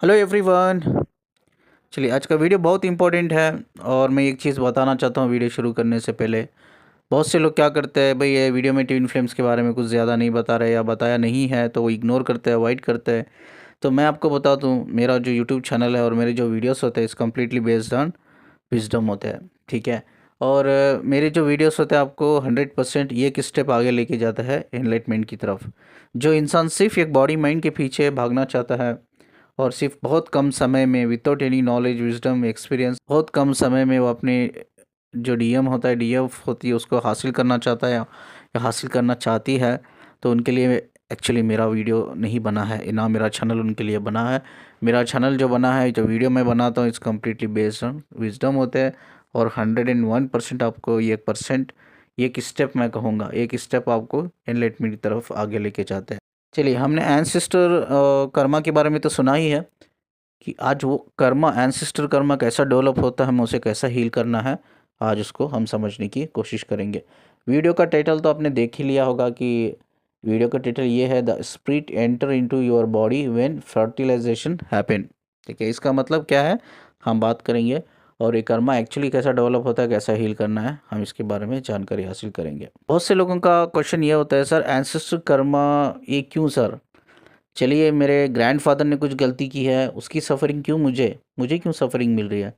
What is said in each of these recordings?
Hello everyone. चलिए आज का वीडियो बहुत इंपॉर्टेंट है। और मैं एक चीज़ बताना चाहता हूँ वीडियो शुरू करने से पहले। बहुत से लोग क्या करते हैं भाई, ये वीडियो में ट्विन फ्लेम्स के बारे में कुछ ज़्यादा नहीं बता रहे या बताया नहीं है तो वो इग्नोर करते हैं, अवॉइड करते हैं। तो मैं आपको बता दूँ, मेरा जो यूट्यूब चैनल है और मेरे जो वीडियोस होते हैं इस कम्प्लीटली बेस्ड ऑन विजडम होते हैं, ठीक है। और मेरे जो वीडियोस होते हैं आपको 100% ये एक स्टेप आगे लेके जाता है एनलाइटमेंट की तरफ। जो इंसान सिर्फ एक बॉडी माइंड के पीछे भागना चाहता है और सिर्फ बहुत कम समय में without any knowledge wisdom experience बहुत कम समय में वो अपने जो डीएम होता है, डीएफ होती है, उसको हासिल करना चाहता है या हासिल करना चाहती है, तो उनके लिए एक्चुअली मेरा वीडियो नहीं बना है ना, मेरा चैनल उनके लिए बना है। मेरा चैनल जो बना है, जो वीडियो मैं बनाता हूँ, it's completely based on wisdom होते हैं। और 101% आपको ये परसेंट, एक स्टेप मैं कहूँगा, एक स्टेप आपको एनलाइटमेंट की तरफ आगे लेके जाते हैं। चलिए, हमने एंसेस्टर कर्मा के बारे में तो सुना ही है कि आज वो कर्मा, एंसेस्टर कर्मा कैसा डेवलप होता है, हमें उसे कैसा हील करना है, आज उसको हम समझने की कोशिश करेंगे। वीडियो का टाइटल तो आपने देख ही लिया होगा कि वीडियो का टाइटल ये है, the spirit enter into your body when fertilization happen. ठीक है, इसका मतलब क्या है हम बात करेंगे। और ये कर्मा एक्चुअली कैसा डेवलप होता है, कैसा हील करना है, हम इसके बारे में जानकारी हासिल करेंगे। बहुत से लोगों का क्वेश्चन ये होता है, सर एंसेस्टर कर्मा ये क्यों सर? चलिए, मेरे ग्रैंडफ़ादर ने कुछ गलती की है, उसकी सफ़रिंग क्यों मुझे मुझे क्यों सफ़रिंग मिल रही है?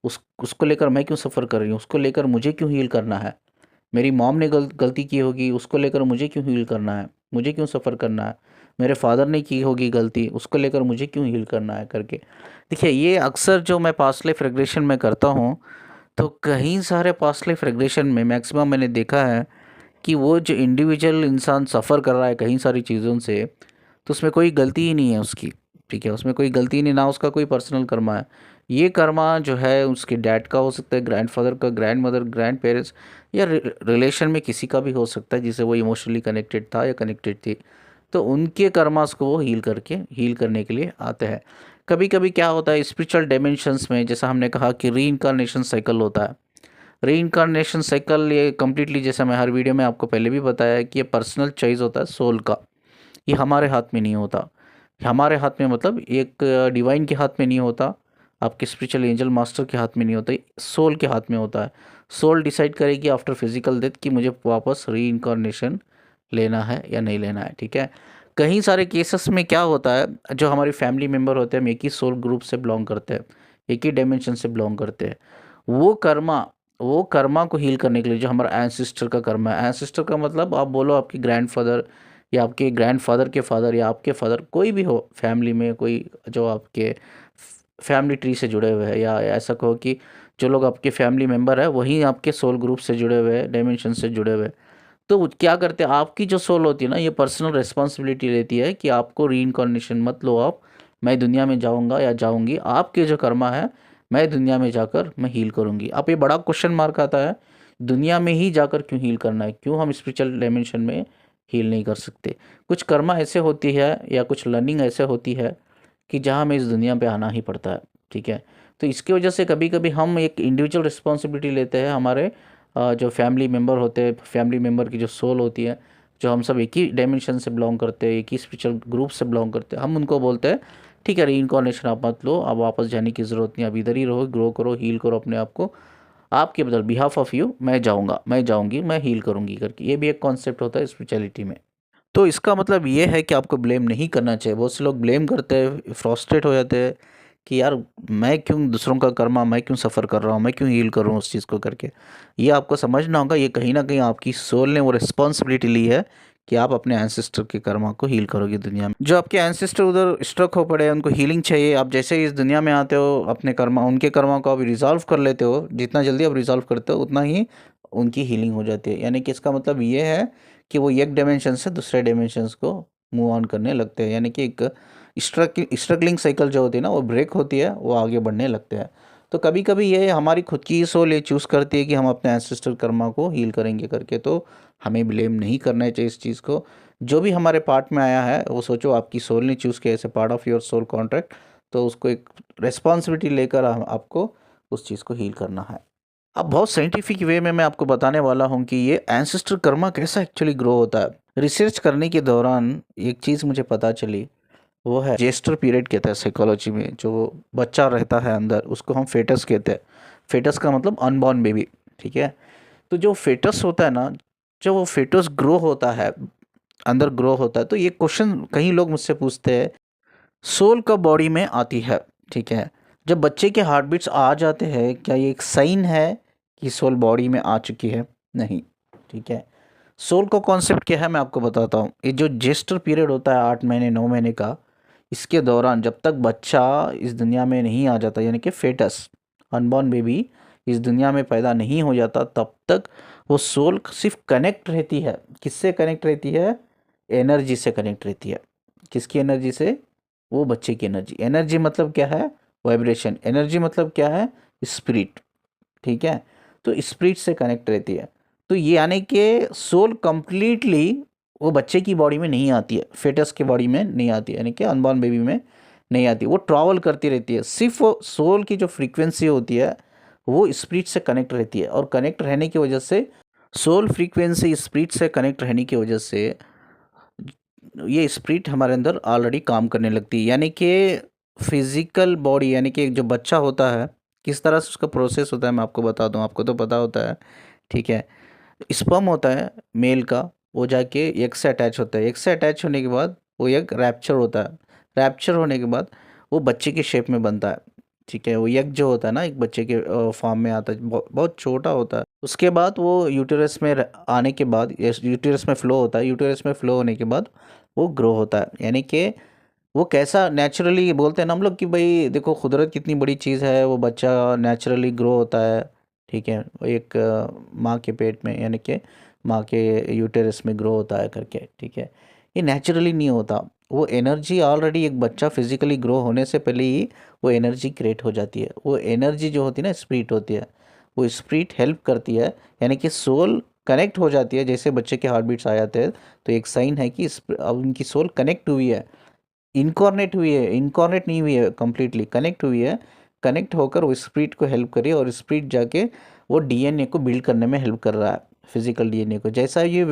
उसको लेकर मैं क्यों सफ़र कर रही हूँ? उसको लेकर मुझे क्यों हील करना है? मेरी मॉम ने गलती की होगी, उसको लेकर मुझे क्यों हील करना है? मुझे क्यों सफ़र करना है? मेरे फादर ने की होगी गलती, उसको लेकर मुझे क्यों हील करना है करके। देखिए, ये अक्सर जो मैं पास्ट लाइफ रिग्रेशन में करता हूँ, तो कई सारे पास्ट लाइफ रिग्रेशन में मैक्सिमम मैंने देखा है कि वो जो इंडिविजुअल इंसान सफ़र कर रहा है कई सारी चीज़ों से, तो उसमें कोई गलती ही नहीं है उसकी। ठीक है, उसमें कोई गलती नहीं, ना उसका कोई पर्सनल कर्मा है। ये कर्मा जो है उसके डैड का हो सकता है, ग्रैंडफादर का, ग्रैंड मदर, ग्रैंड पेरेंट्स, या रिलेशन में किसी का भी हो सकता है जिसे वो इमोशनली कनेक्टेड था या कनेक्टेड थी। तो उनके कर्मास को वो हील करने के लिए आते हैं। कभी कभी क्या होता है स्पिरिचुअल डायमेंशंस में, जैसा हमने कहा कि री साइकिल होता है। री साइकिल ये कम्प्लीटली, जैसा मैं हर वीडियो में आपको पहले भी बताया है कि ये पर्सनल चॉइस होता है सोल का। ये हमारे हाथ में नहीं होता। हमारे हाथ में मतलब एक डिवाइन के हाथ में नहीं होता, आपके स्पिरिचुअल एंजल मास्टर के हाथ में नहीं होता, सोल के हाथ में होता है। सोल डिसाइड करेगी आफ्टर फिजिकल डेथ कि मुझे वापस री लेना है या नहीं लेना है। ठीक है, कई सारे केसेस में क्या होता है, जो हमारी फैमिली मेम्बर होते हैं, हम एक ही सोल ग्रुप से बिलोंग करते हैं, एक ही डायमेंशन से बिलोंग करते हैं। वो कर्मा वो कर्मा को हील करने के लिए, जो हमारा एंसिस्टर का कर्मा है, एंसिस्टर का मतलब आप बोलो आपके ग्रैंडफादर या आपके ग्रैंडफादर के फादर या आपके फादर, कोई भी हो फैमिली में, कोई जो आपके फैमिली ट्री से जुड़े हुए हैं, या ऐसा कहो कि जो लोग आपके फैमिली मेम्बर है वही आपके सोल ग्रुप से जुड़े हुए हैं, डायमेंशन से जुड़े हुए हैं। तो क्या करते हैं, आपकी जो सोल होती है ना, ये पर्सनल रिस्पॉन्सिबिलिटी लेती है कि आपको री मत लो आप। मैं दुनिया में जाऊंगा या जाऊंगी, आपके जो कर्मा है मैं दुनिया में जाकर मैं हील करूंगी। अब ये बड़ा क्वेश्चन मार्क आता है, दुनिया में ही जाकर क्यों हील करना है, क्यों हम स्पिरिचुअल डायमेंशन में हील नहीं कर सकते? कुछ कर्मा ऐसे होती है या कुछ लर्निंग ऐसे होती है कि जहाँ हमें इस दुनिया पे आना ही पड़ता है। ठीक है, तो इसकी वजह से कभी कभी हम एक इंडिविजुअल रिस्पॉन्सिबिलिटी लेते हैं। हमारे जो फैमिली मेम्बर होते हैं, फैमिली मेम्बर की जो सोल होती है, जो हम सब एक ही डायमेंशन से बिलोंग करते हैं, एक ही स्पिरिचुअल ग्रुप से बिलोंग करते हैं, हम उनको बोलते हैं ठीक है री आप मत लो, अब वापस जाने की ज़रूरत नहीं, अब इधर ही रहो, ग्रो करो, हील करो अपने आप को, आपके बदल बिहाफ ऑफ यू मैं जाऊंगा, मैं जाऊंगी, मैं हील करूंगी करके। ये भी एक कॉन्सेप्ट होता है स्पिरिचुअलिटी में। तो इसका मतलब ये है कि आपको ब्लेम नहीं करना चाहिए। बहुत से लोग ब्लेम करते हैं, फ्रस्ट्रेट हो जाते हैं कि यार मैं क्यों दूसरों का कर्मा, मैं क्यों सफ़र कर रहा हूँ, मैं क्यों हील कर रहा हूँ उस चीज़ को करके। ये आपको समझना होगा, ये कहीं ना कहीं आपकी सोल ने वो रिस्पॉन्सिबिलिटी ली है कि आप अपने एंसेस्टर के कर्मा को हील करोगे दुनिया में। जो आपके एंसेस्टर उधर स्ट्रक हो पड़े हैं, उनको हीलिंग चाहिए। आप जैसे ही इस दुनिया में आते हो, अपने कर्मा, उनके कर्मा को आप रिजॉल्व कर लेते हो, जितना जल्दी आप रिजॉल्व करते हो उतना ही उनकी हीलिंग हो जाती है। यानी कि इसका मतलब ये है कि वो एक डायमेंशन से दूसरे डायमेंशंस को मूव ऑन करने लगते हैं। यानी कि एक स्ट्रगलिंग साइकिल जो होती है ना, वो ब्रेक होती है, वो आगे बढ़ने लगते हैं। तो कभी कभी ये हमारी खुद की सोल ये चूज़ करती है कि हम अपने एंसेस्टर कर्मा को हील करेंगे करके। तो हमें ब्लेम नहीं करना चाहिए इस चीज़ को। जो भी हमारे पार्ट में आया है वो सोचो आपकी सोल ने चूज़ किया, ऐसे part of your soul contract, तो उसको एक रिस्पॉन्सिबिलिटी लेकर आपको उस चीज़ को हील करना है। अब बहुत साइंटिफिक वे में मैं आपको बताने वाला हूँ कि ये एंसेस्टर कर्मा कैसा एक्चुअली ग्रो होता है। रिसर्च करने के दौरान एक चीज़ मुझे पता चली वो है जेस्टर पीरियड कहते हैं साइकोलॉजी में। जो बच्चा रहता है अंदर उसको हम फेटस कहते हैं। फेटस का मतलब अनबॉर्न बेबी, ठीक है। तो जो फेटस होता है ना, जब वो फेटस ग्रो होता है, अंदर ग्रो होता है, तो ये क्वेश्चन कई लोग मुझसे पूछते हैं, सोल कब बॉडी में आती है, ठीक है। जब बच्चे के हार्ट बीट्स आ जाते हैं, क्या ये एक साइन है कि सोल बॉडी में आ चुकी है? नहीं, ठीक है। सोल का कॉन्सेप्ट क्या है मैं आपको बताता हूँ। ये जो जेस्टर पीरियड होता है 8 महीने 9 महीने का, इसके दौरान जब तक बच्चा इस दुनिया में नहीं आ जाता, यानी कि फेटस, अनबॉर्न बेबी इस दुनिया में पैदा नहीं हो जाता, तब तक वो सोल सिर्फ कनेक्ट रहती है। किससे कनेक्ट रहती है? एनर्जी से कनेक्ट रहती है। किसकी एनर्जी से? वो बच्चे की एनर्जी। एनर्जी मतलब क्या है? वाइब्रेशन। एनर्जी मतलब क्या है? स्पिरिट, ठीक है। तो स्पिरिट से कनेक्ट रहती है। तो ये यानी कि सोल कंप्लीटली वो बच्चे की बॉडी में नहीं आती है, फेटस की बॉडी में नहीं आती है, यानी कि अनबॉर्न बेबी में नहीं आती। वो ट्रैवल करती रहती है। सिर्फ वो सोल की जो फ्रीक्वेंसी होती है वो स्पिरिट से कनेक्ट रहती है, और कनेक्ट रहने की वजह से, सोल फ्रीक्वेंसी स्पिरिट से कनेक्ट रहने की वजह से ये स्पिरिट हमारे अंदर ऑलरेडी काम करने लगती है। यानी कि फिजिकल बॉडी, यानी कि एक जो बच्चा होता है, किस तरह से उसका प्रोसेस होता है मैं आपको बता दूं, आपको तो पता होता है, ठीक है। स्पर्म होता है मेल का, वो जाके एग से अटैच होता है। एग से अटैच होने के बाद वो एग रैप्चर होता है। रैप्चर होने के बाद वो बच्चे की शेप में बनता है, ठीक है। वो एग जो होता है ना, एक बच्चे के फॉर्म में आता है, बहुत छोटा होता है। उसके बाद वो यूटेरस में आने के बाद, यूटेरस में फ्लो होता है। यूटेरस में फ्लो होने के बाद वो ग्रो होता है। यानी कि वो कैसा नेचुरली, बोलते हैं ना हम लोग कि भाई देखो कुदरत कितनी बड़ी चीज़ है, वो बच्चा नेचुरली ग्रो होता है, ठीक है। वो एक माँ के पेट में, यानी कि माँ के यूटेरस में ग्रो होता है करके, ठीक है। ये नेचुरली नहीं होता। वो एनर्जी ऑलरेडी, एक बच्चा फिजिकली ग्रो होने से पहले ही वो एनर्जी क्रिएट हो जाती है। वो एनर्जी जो होती है ना, स्पिरिट होती है, वो स्पिरिट हेल्प करती है। यानी कि सोल कनेक्ट हो जाती है। जैसे बच्चे के हार्ट बीट्स आ जाते हैं तो एक साइन है कि अब उनकी सोल कनेक्ट हुई है, इनकॉर्नेट हुई है। इनकॉर्नेट नहीं हुई है, कंप्लीटली कनेक्ट हुई है। कनेक्ट होकर वो स्पिरिट को हेल्प करी, और स्पिरिट जाके वो डीएनए को बिल्ड करने में हेल्प कर रहा है। फिजिकल डीएनए को, जैसा ये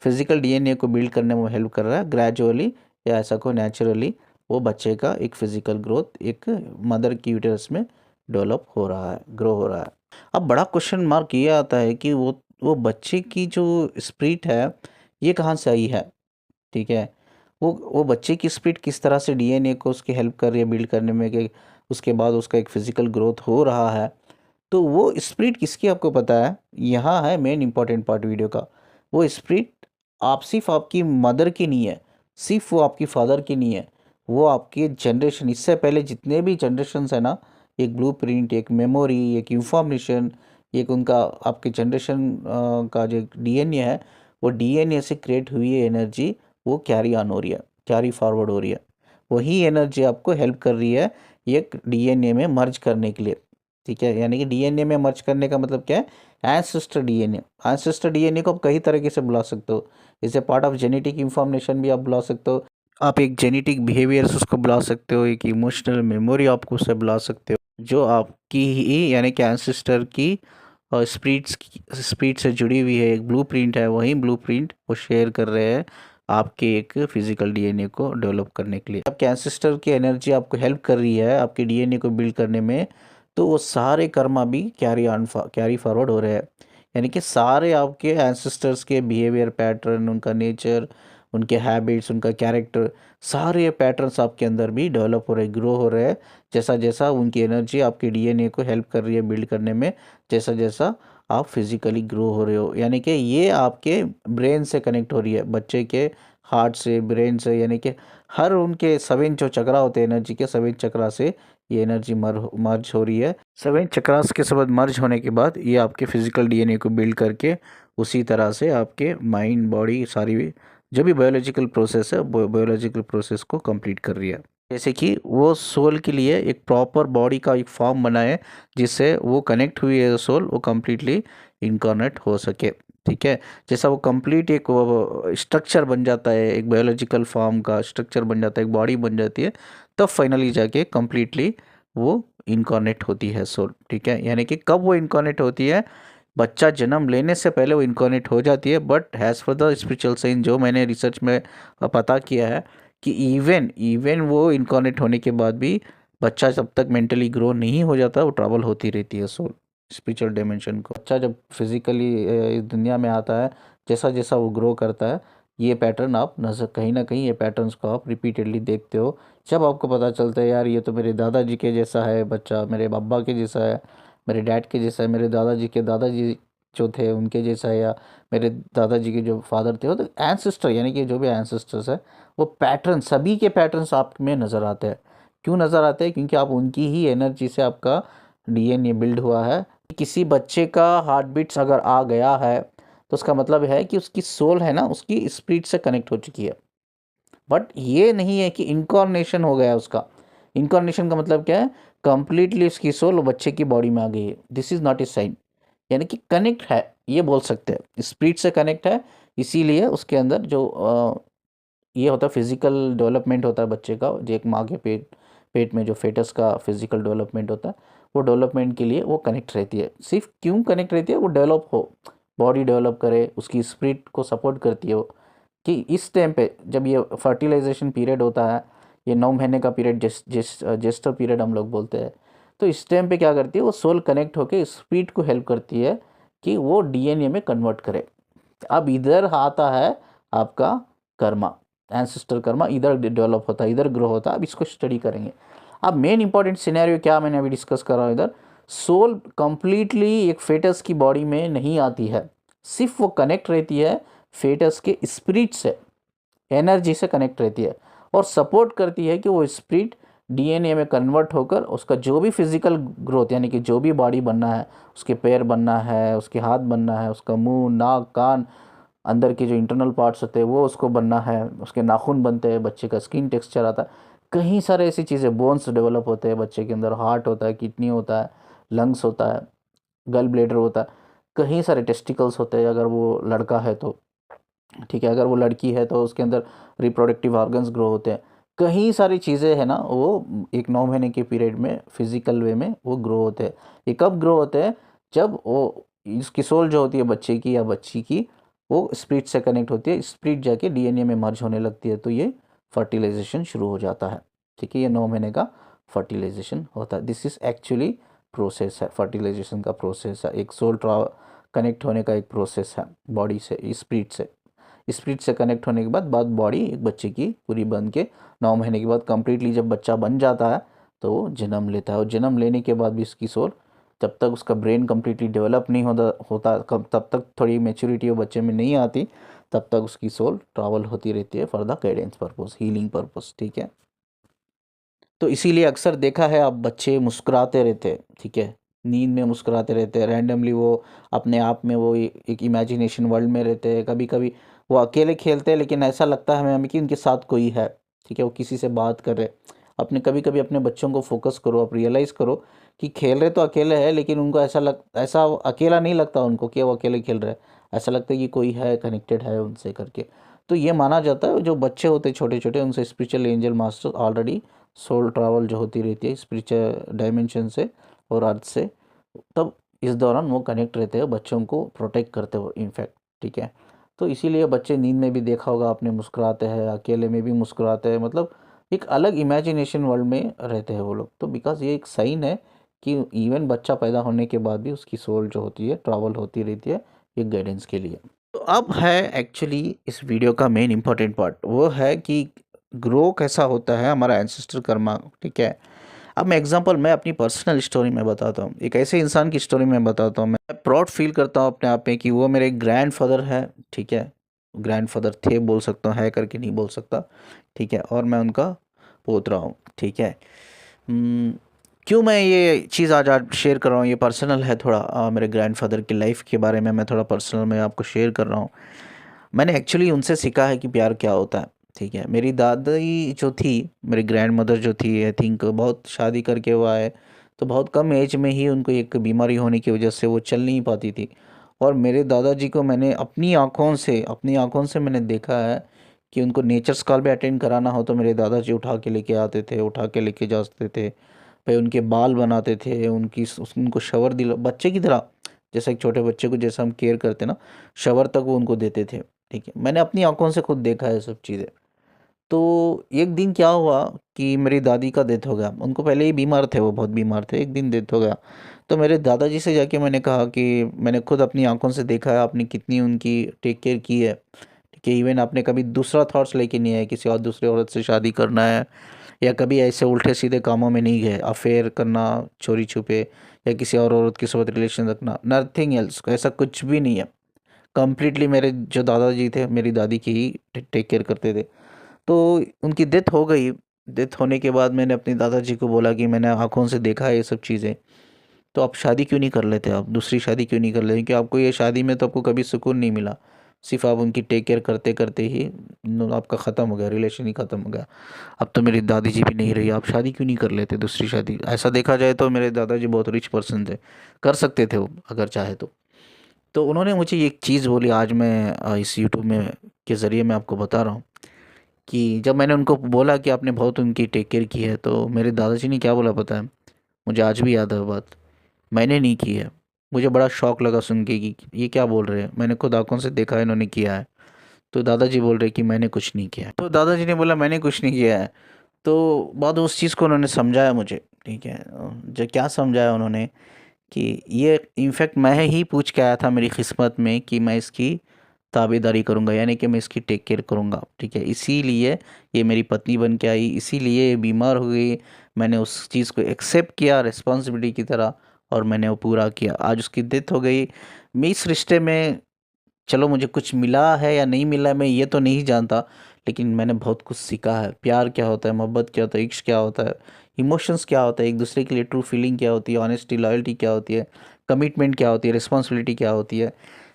फिजिकल डीएनए को बिल्ड करने में हेल्प कर रहा है, ग्रेजुअली या ऐसा को नेचुरली वो बच्चे का एक फिजिकल ग्रोथ एक मदर की यूटेरस में डेवलप हो रहा है, ग्रो हो रहा है। अब बड़ा क्वेश्चन मार्क ये आता है कि वो बच्चे की जो स्पिरिट है ये कहाँ से आई है, ठीक है। वो बच्चे की स्पीड किस तरह से डीएनए को उसकी हेल्प कर रही है बिल्ड करने में, कि उसके बाद उसका एक फिजिकल ग्रोथ हो रहा है। तो वो स्पीड किसकी आपको पता है? यहाँ है मेन इंपॉर्टेंट पार्ट वीडियो का। वो स्पीड आप सिर्फ आपकी मदर की नहीं है, सिर्फ वो आपकी फादर की नहीं है, वो आपके जनरेशन, इससे पहले जितने भी जनरेशन है ना, एक ब्लूप्रिंट, एक मेमोरी, एक इंफॉर्मेशन, एक उनका आपके जनरेशन का जो डीएनए है, वो डीएनए से क्रिएट हुई है एनर्जी, वो कैरी ऑन हो रही है, कैरी फॉरवर्ड हो रही है। वही एनर्जी आपको हेल्प कर रही है एक डीएनए में मर्ज करने के लिए, ठीक है। यानी कि डीएनए में मर्ज करने का मतलब क्या है? Ancestor DNA. एंसेस्टर डीएनए को आप कई तरीके से बुला सकते हो। इसे पार्ट ऑफ जेनेटिक इंफॉर्मेशन भी आप बुला सकते हो, आप एक जेनेटिक बिहेवियर्स उसको बुला सकते हो, एक इमोशनल मेमोरी आपको उससे बुला सकते हो, जो आपकी ही यानी कि एंसेस्टर की और स्पिरिट से जुड़ी हुई है, एक ब्लूप्रिंट है। वही ब्लूप्रिंट वो शेयर कर रहे हैं आपके एक फिजिकल डीएनए को डेवलप करने के लिए। आपके एंसेस्टर की एनर्जी आपको हेल्प कर रही है आपके डीएनए को बिल्ड करने में, तो वो सारे कर्मा भी कैरी फॉरवर्ड हो रहे हैं। यानी कि सारे आपके एंसेस्टर्स के बिहेवियर पैटर्न, उनका नेचर, उनके हैबिट्स, उनका कैरेक्टर, सारे पैटर्न्स आपके अंदर भी डेवलप हो रहे, ग्रो हो रहे हैं। जैसा जैसा उनकी एनर्जी आपके डीएनए को हेल्प कर रही है बिल्ड करने में, जैसा जैसा आप फिजिकली ग्रो हो रहे हो। यानी कि ये आपके ब्रेन से कनेक्ट हो रही है, बच्चे के हार्ट से, ब्रेन से, यानी कि हर उनके 7 जो चक्रा होते हैं एनर्जी के, 7 चक्रा से ये एनर्जी मर्ज हो रही है। 7 चक्रास के सब मर्ज होने के बाद ये आपके फिजिकल डीएनए को बिल्ड करके उसी तरह से आपके माइंड बॉडी सारी जो भी बायोलॉजिकल प्रोसेस है, बायोलॉजिकल प्रोसेस को कंप्लीट कर रही है। जैसे कि वो सोल के लिए एक प्रॉपर बॉडी का एक फॉर्म बनाए, जिससे वो कनेक्ट हुई है सोल, वो कम्प्लीटली इनकॉर्नेट हो सके, ठीक है। जैसा वो कंप्लीट एक स्ट्रक्चर बन जाता है, एक बायोलॉजिकल फॉर्म का स्ट्रक्चर बन जाता है, एक बॉडी बन जाती है, तब फाइनली जाके कंप्लीटली वो इनकॉर्नेट होती है सोल, ठीक है। यानी कि कब वो इनकॉर्नेट होती है? बच्चा जन्म लेने से पहले वो इनकॉर्नेट हो जाती है, but has for the spiritual science जो मैंने रिसर्च में पता किया है कि इवन इवन वो इनकॉर्नेट होने के बाद भी बच्चा जब तक मेंटली ग्रो नहीं हो जाता वो ट्रैवल होती रहती है सोल स्पिरिचुअल डायमेंशन को। बच्चा जब फिजिकली इस दुनिया में आता है, जैसा जैसा वो ग्रो करता है, ये पैटर्न आप नजर कहीं ना कहीं ये पैटर्न्स को आप रिपीटेडली देखते हो। जब आपको पता चलता है यार ये तो मेरे दादाजी के जैसा है बच्चा, मेरे पापा के जैसा है, मेरे डैड के जैसा है, मेरे दादाजी के दादाजी जो थे उनके जैसा है, या मेरे दादाजी के जो फादर थे, वो तो एंसेस्टर यानी कि जो भी एंसेस्टर्स है वो पैटर्न, सभी के पैटर्न्स आप में नज़र आते हैं। क्यों नज़र आते हैं? क्योंकि आप उनकी ही एनर्जी से आपका डीएनए बिल्ड हुआ है। किसी बच्चे का हार्ट बीट्स अगर आ गया है तो उसका मतलब है कि उसकी सोल है ना उसकी स्पिरिट से कनेक्ट हो चुकी है। बट ये नहीं है कि इनकॉर्नेशन हो गया उसका। इनकॉर्नेशन का मतलब क्या है? कंप्लीटली उसकी सोल बच्चे की बॉडी में आ गई है। This is not a sign, यानी कि कनेक्ट है, ये बोल सकते हैं स्पिरिट से कनेक्ट है। इसीलिए उसके अंदर जो ये होता है फिजिकल डेवलपमेंट होता है बच्चे का, जो एक माँ के पेट पेट में जो फेटस का फिजिकल डेवलपमेंट होता है, वो डेवलपमेंट के लिए वो कनेक्ट रहती है। सिर्फ क्यों कनेक्ट रहती है? वो डेवलप हो, बॉडी डेवलप करे, उसकी स्पिरिट को सपोर्ट करती है वो। कि इस टाइम पे जब ये फर्टिलाइजेशन पीरियड होता है, ये 9 महीने का पीरियड जेस्टर पीरियड हम लोग बोलते हैं, तो इस टाइम पे क्या करती है वो सोल कनेक्ट होकर स्पिरिट को हेल्प करती है कि वो डीएनए में कन्वर्ट करे। अब इधर आता है आपका कर्मा, एंसेस्टर कर्मा इधर डेवलप होता है, इधर ग्रो होता है। अब इसको स्टडी करेंगे। अब मेन इंपॉर्टेंट सिनेरियो क्या मैंने अभी डिस्कस कर रहा हूँ इधर, सोल कंप्लीटली एक फेटस की बॉडी में नहीं आती है, सिर्फ वो कनेक्ट रहती है फेटस के स्पिरिट से, एनर्जी से कनेक्ट रहती है और सपोर्ट करती है कि वो स्पिरिट डीएनए में कन्वर्ट होकर उसका जो भी फिजिकल ग्रोथ, यानी कि जो भी बॉडी बनना है, उसके पैर बनना है, उसके हाथ बनना है, उसका मुंह नाक कान, अंदर के जो इंटरनल पार्ट्स होते हैं वो उसको बनना है, उसके नाखून बनते हैं, बच्चे का स्किन टेक्सचर आता है, कई सारे ऐसी चीज़ें, बोन्स डेवलप होते हैं बच्चे के अंदर, हार्ट होता है, किडनी होता है, लंग्स होता है, गल ब्लेडर होता है, कई सारे टेस्टिकल्स होते हैं अगर वो लड़का है तो, ठीक है, अगर वो लड़की है तो उसके अंदर रिप्रोडक्टिव ऑर्गन्स ग्रो होते हैं, कई सारी चीज़ें हैं ना वो एक 9 महीने के पीरियड में फिजिकल वे में वो ग्रो होते हैं। ये कब ग्रो होते हैं? जब वो इसकी सोल जो होती है बच्चे की या बच्ची की, वो स्पिरिट से कनेक्ट होती है, स्पिरिट जाके डीएनए में मर्ज होने लगती है, तो ये फर्टिलाइजेशन शुरू हो जाता है। ठीक है, ये 9 महीने का फर्टिलाइजेशन होता है। दिस इज़ एक्चुअली प्रोसेस है, फर्टिलाइजेशन का प्रोसेस है, एक सोल कनेक्ट होने का एक प्रोसेस है बॉडी से, स्पिरिट से। स्पिरिट से कनेक्ट होने के बाद बॉडी एक बच्चे की पूरी बन के 9 महीने के बाद कंप्लीटली जब बच्चा बन जाता है तो वो जन्म लेता है। और जन्म लेने के बाद भी इसकी सोल, जब तक उसका ब्रेन कंप्लीटली डेवलप नहीं होता तब तक थोड़ी मेच्योरिटी वो बच्चे में नहीं आती, तब तक उसकी सोल ट्रैवल होती रहती है for the guidance purpose, healing purpose. ठीक है, तो इसीलिए अक्सर देखा है आप बच्चे मुस्कुराते रहते हैं, ठीक है, नींद में मुस्कुराते रहते हैं रैंडमली, वो अपने आप में वो एक इमेजिनेशन वर्ल्ड में रहते हैं। कभी कभी वो अकेले खेलते हैं लेकिन ऐसा लगता है हमें कि उनके साथ कोई है, ठीक है, वो किसी से बात कर रहे। अपने कभी कभी अपने बच्चों को फोकस करो, आप रियलाइज़ करो कि खेल रहे तो अकेले हैं लेकिन उनको ऐसा अकेला नहीं लगता उनको कि वो अकेले खेल रहे हैं, ऐसा लगता है कि कोई है, कनेक्टेड है उनसे करके। तो ये माना जाता है जो बच्चे होते हैं छोटे छोटे, उनसे spiritual angel master already soul travel जो होती रहती है स्पिरिचुअल डायमेंशन से और अर्थ से, तब इस दौरान वो कनेक्ट रहते हैं, बच्चों को प्रोटेक्ट करते हो इनफैक्ट। ठीक है, तो इसीलिए बच्चे नींद में भी देखा होगा आपने मुस्कुराते हैं, अकेले में भी मुस्कुराते हैं, मतलब एक अलग इमेजिनेशन वर्ल्ड में रहते हैं वो लोग। तो बिकॉज ये एक साइन है कि इवन बच्चा पैदा होने के बाद भी उसकी सोल जो होती है ट्रैवल होती रहती है एक गाइडेंस के लिए। तो अब है एक्चुअली इस वीडियो का मेन इंपॉर्टेंट पार्ट, वो है कि ग्रो कैसा होता है हमारा एंसेस्टर कर्मा। ठीक है, अब मैं अपनी पर्सनल स्टोरी में बताता हूँ, एक ऐसे इंसान की स्टोरी में बताता हूँ। मैं प्राउड फील करता हूँ अपने आप में कि वो मेरे ग्रैंडफादर है। ठीक है, ग्रैंडफादर थे बोल सकता हूँ, है करके नहीं बोल सकता। ठीक है, और मैं उनका पोत रहा हूँ। ठीक है, हम्म, क्यों मैं ये चीज़ आज शेयर कर रहा हूँ, ये पर्सनल है थोड़ा, मेरे ग्रैंडफादर की लाइफ के बारे में मैं थोड़ा पर्सनल में आपको शेयर कर रहा हूँ। मैंने एक्चुअली उनसे सीखा है कि प्यार क्या होता है। ठीक है, मेरी दादी जो थी, मेरी ग्रैंड मदर जो थी, आई थिंक बहुत शादी करके हुआ है तो बहुत कम एज में ही उनको एक बीमारी होने की वजह से वो चल नहीं पाती थी। और मेरे दादाजी को मैंने अपनी आँखों से मैंने देखा है कि उनको नेचर्स कॉल भी अटेंड कराना हो तो मेरे दादाजी उठा के लेके आते थे, उठा के लेके जाते थे, भाई उनके बाल बनाते थे, उनको शवर दिला बच्चे की तरह, जैसे एक छोटे बच्चे को जैसा हम केयर करते ना, शवर तक वो उनको देते थे। ठीक है, मैंने अपनी आंखों से खुद देखा है सब चीज़ें। तो एक दिन क्या हुआ कि मेरी दादी का डेथ हो गया। उनको पहले ही बीमार थे, वो बहुत बीमार थे, एक दिन डेथ हो गया। तो मेरे दादाजी से जाके मैंने कहा कि मैंने खुद अपनी आंखों से देखा है, आपने कितनी उनकी टेक केयर की है, ठीक है। इवन आपने कभी दूसरा थॉट्स लेके नहीं आए किसी और दूसरे औरत से शादी करना है, या कभी ऐसे उल्टे सीधे कामों में नहीं गए, अफेयर करना, चोरी छुपे, या किसी और औरत के साथ रिलेशन रखना, नथिंग एल्स, ऐसा कुछ भी नहीं है। कंप्लीटली मेरे जो दादाजी थे मेरी दादी की ही टेक केयर करते थे। तो उनकी डेथ हो गई। डेथ होने के बाद मैंने अपने दादाजी को बोला कि मैंने आंखों से देखा है ये सब चीज़ें, तो आप शादी क्यों नहीं कर लेते, आप दूसरी शादी क्यों नहीं कर लेते, क्योंकि आपको ये शादी में तो आपको कभी सुकून नहीं मिला, सिर्फ आप उनकी टेक केयर करते करते ही आपका ख़त्म हो गया, रिलेशन ही ख़त्म हो गया। अब तो मेरी दादी जी भी नहीं रही, आप शादी क्यों नहीं कर लेते दूसरी शादी। ऐसा देखा जाए तो मेरे दादाजी बहुत रिच पर्सन थे, कर सकते थे वो अगर चाहे तो उन्होंने मुझे एक चीज़ बोली, आज मैं इस यूट्यूब में के ज़रिए मैं आपको बता रहा हूँ कि जब मैंने उनको बोला कि आपने बहुत उनकी टेक केयर की है, तो मेरे दादाजी ने क्या बोला पता है, मुझे आज भी याद है वो बात, मैंने नहीं की है। मुझे बड़ा शौक लगा सुन के कि ये क्या बोल रहे हैं, मैंने खुद आंखों से देखा है इन्होंने किया है। तो दादाजी बोल रहे कि मैंने कुछ नहीं किया है। तो दादाजी ने बोला मैंने कुछ नहीं किया है, तो बाद उस चीज़ को उन्होंने समझाया मुझे, ठीक है। जो क्या समझाया उन्होंने कि ये इनफैक्ट मैं ही पूछ के आया था मेरी किस्मत में कि मैं इसकी ताबेदारी करूँगा, यानी कि मैं इसकी टेक केयर करूँगा, ठीक है। इसीलिए ये मेरी पत्नी बन के आई, इसीलिए ये बीमार हो गई, मैंने उस चीज़ को एक्सेप्ट किया रिस्पॉन्सिबिलिटी की तरह, और मैंने वो पूरा किया। आज उसकी डेथ हो गई। मैं इस रिश्ते में, चलो मुझे कुछ मिला है या नहीं मिला है मैं ये तो नहीं जानता, लेकिन मैंने बहुत कुछ सीखा है। प्यार क्या होता है, मोहब्बत क्या होता है, इश्क क्या होता है, इमोशंस क्या होता है, एक दूसरे के लिए ट्रू फीलिंग क्या होती है, ऑनेस्टी लॉयल्टी क्या होती है, कमिटमेंट क्या होती है, रिस्पॉन्सिबिलिटी क्या होती है।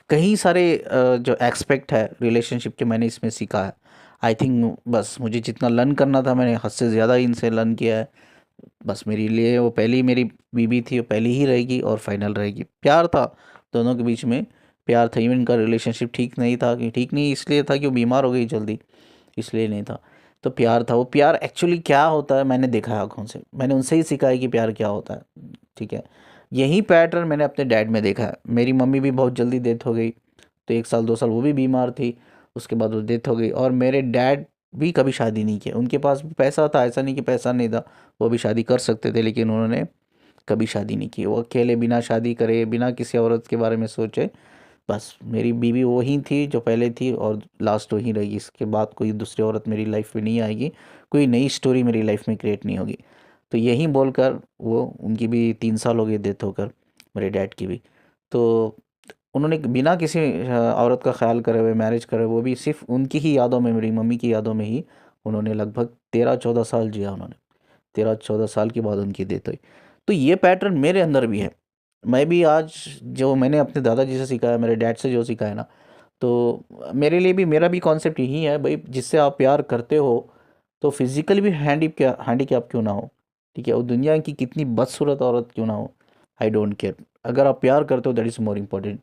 कई सारे जो एक्सपेक्ट है रिलेशनशिप के मैंने इसमें सीखा है। आई थिंक बस मुझे जितना लर्न करना था मैंने हद से ज़्यादा इनसे लर्न किया है। बस मेरे लिए वो पहली मेरी बीबी थी, वो पहली ही रहेगी और फाइनल रहेगी। प्यार था दोनों के बीच में, प्यार था। इवन का रिलेशनशिप ठीक नहीं था, कि ठीक नहीं इसलिए था कि वो बीमार हो गई जल्दी, इसलिए नहीं था। तो प्यार था। वो प्यार एक्चुअली क्या होता है मैंने देखा है आँखों से, मैंने उनसे ही सीखा है कि प्यार क्या होता है, ठीक है। यही पैटर्न मैंने अपने डैड में देखा है। मेरी मम्मी भी बहुत जल्दी डेथ हो गई, तो 1 साल 2 साल वो भी बीमार थी, उसके बाद वो डेथ हो गई। और मेरे डैड भी कभी शादी नहीं किया, उनके पास भी पैसा था, ऐसा नहीं कि पैसा नहीं था, वो भी शादी कर सकते थे, लेकिन उन्होंने कभी शादी नहीं की। वो अकेले बिना शादी करे, बिना किसी औरत के बारे में सोचे, बस मेरी बीवी वही थी जो पहले थी और लास्ट वही रहेगी। इसके बाद कोई दूसरी औरत मेरी लाइफ में नहीं आएगी, कोई नई स्टोरी मेरी लाइफ में क्रिएट नहीं होगी। तो यही बोलकर वो, उनकी भी 3 साल हो गए डेथ होकर, मेरे डैड की भी। तो उन्होंने बिना किसी औरत का ख्याल करे हुए मैरिज करे, वो भी सिर्फ उनकी ही यादों में, मेरी मम्मी की यादों में ही उन्होंने लगभग 13-14 साल जिया उन्होंने। 13-14 साल के बाद उनकी डेथ हुई। तो ये पैटर्न मेरे अंदर भी है। मैं भी आज जो मैंने अपने दादाजी से सीखा है, मेरे डैड से जो सीखा है ना, तो मेरे लिए भी मेरा भी कॉन्सेप्ट यही है भाई, जिससे आप प्यार करते हो तो फिजिकली भी हैंडीकैप क्यों ना हो, ठीक है, वो दुनिया की कितनी बदसूरत औरत क्यों ना हो, आई डोंट केयर। अगर आप प्यार करते हो दैट इज़ मोर इम्पोर्टेंट,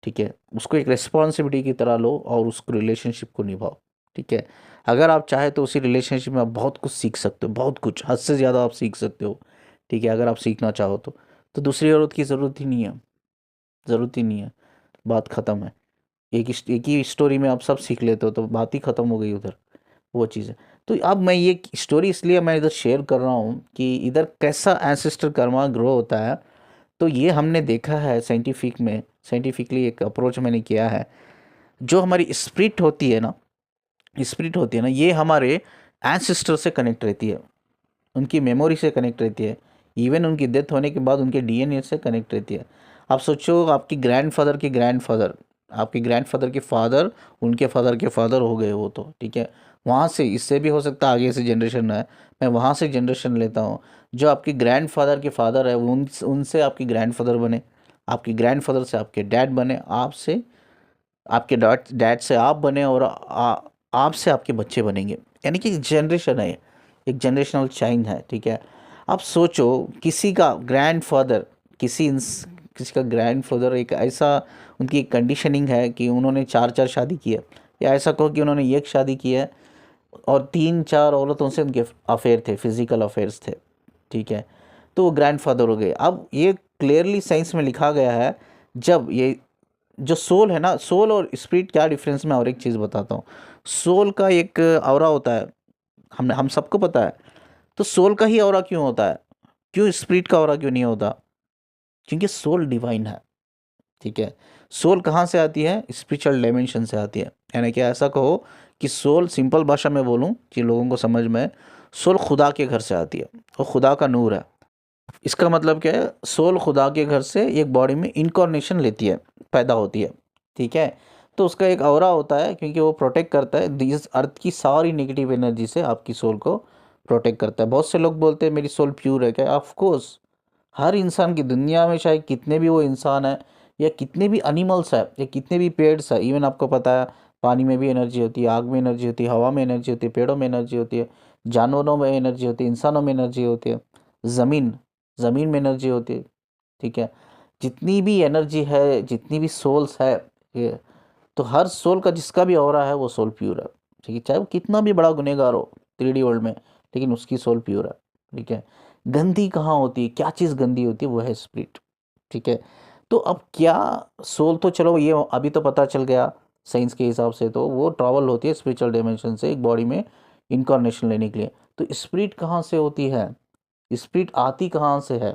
ठीक है। उसको एक रिस्पॉन्सिबिलिटी की तरह लो और उस रिलेशनशिप को निभाओ, ठीक है। अगर आप चाहे तो उसी रिलेशनशिप में आप बहुत कुछ सीख सकते हो, बहुत कुछ, हद से ज़्यादा आप सीख सकते हो, ठीक है, अगर आप सीखना चाहो तो दूसरी औरत की ज़रूरत ही नहीं है, ज़रूरत ही नहीं है, बात ख़त्म है। एक ही स्टोरी में आप सब सीख लेते हो तो बात ही ख़त्म हो गई उधर, वो चीज़ है। तो अब मैं ये स्टोरी इसलिए मैं इधर शेयर कर रहा हूँ कि इधर कैसा एंसेस्टर कर्मा ग्रो होता है। तो ये हमने देखा है साइंटिफिकली एक अप्रोच मैंने किया है। जो हमारी स्पिरिट होती है ना, ये हमारे एंसेस्टर से कनेक्ट रहती है, उनकी मेमोरी से कनेक्ट रहती है, इवन उनकी डेथ होने के बाद उनके डीएनए से कनेक्ट रहती है। आप सोचो, आपकी ग्रैंडफादर के ग्रैंडफादर, आपके ग्रैंडफादर के फादर, उनके फादर के फादर हो गए वो, तो ठीक है, वहाँ से, इससे भी हो सकता है आगे से जनरेशन है, मैं वहाँ से जनरेशन लेता हूँ। जो आपके ग्रैंडफादर के फादर है वो उनसे आपके ग्रैंडफादर बने, आपके ग्रैंडफादर से आपके डैड बने, आपसे आपके डैड डैड से आप बने, और आप से आपके बच्चे बनेंगे। यानी कि एक जनरेशन है, एक जनरेशनल चेंज है, ठीक है। आप सोचो, किसी का ग्रैंडफादर, किसी का ग्रैंडफादर एक ऐसा, उनकी एक कंडीशनिंग है कि उन्होंने 4-4 शादी की है, या ऐसा कहो कि उन्होंने एक शादी की है और 3-4 औरतों से उनके अफेयर थे, फिजिकल अफेयर्स थे, ठीक है। तो वो ग्रैंडफादर हो गए। अब ये क्लियरली साइंस में लिखा गया है, जब ये जो सोल है ना, सोल और स्पिरिट क्या डिफरेंस, मैं और एक चीज़ बताता हूँ। सोल का एक ऑरा होता है, हम सबको पता है। तो सोल का ही ऑरा क्यों होता है, क्यों स्पिरिट का ऑरा क्यों नहीं होता? क्योंकि सोल डिवाइन है, ठीक है। सोल कहाँ से आती है? स्पिरिचुअल डायमेंशन से आती है। यानी कि ऐसा कहो कि सोल, सिंपल भाषा में बोलूँ कि लोगों को समझ में, सोल खुदा के घर से आती है, वो खुदा का नूर है। इसका मतलब क्या है? सोल खुदा के घर से एक बॉडी में इनकॉर्नेशन लेती है, पैदा होती है, ठीक है। तो उसका एक ऑरा होता है, क्योंकि वो प्रोटेक्ट करता है इस अर्थ की सारी नेगेटिव एनर्जी से, आपकी सोल को प्रोटेक्ट करता है। बहुत से लोग बोलते हैं मेरी सोल प्योर है, क्या? ऑफ कोर्स, हर इंसान की दुनिया में, चाहे कितने भी वो इंसान है, या कितने भी एनिमल्स है, या कितने भी पेड्स है, इवन आपको पता है पानी में भी एनर्जी होती है, आग में एनर्जी होती है, हवा में एनर्जी होती है, पेड़ों में एनर्जी होती है, जानवरों में एनर्जी होती है, इंसानों में एनर्जी होती है, ज़मीन ज़मीन में एनर्जी होती है, ठीक है। जितनी भी एनर्जी है, जितनी भी सोल्स है, ये तो हर सोल का जिसका भी ऑरा है वो सोल प्योर है, ठीक है। चाहे वो कितना भी बड़ा गुनहगार हो 3D वर्ल्ड में, लेकिन उसकी सोल प्योर है, ठीक है। गंदी कहाँ होती है, क्या चीज़ गंदी होती है? वो है स्पिरिट, ठीक है। तो अब क्या, सोल तो चलो ये अभी तो पता चल गया साइंस के हिसाब से, तो वो ट्रैवल होती है स्पिरिचुअल डायमेंशन से एक बॉडी में इनकारनेशन लेने के लिए। तो स्पिरिट कहाँ से होती है? स्पिरिट आती कहाँ से है,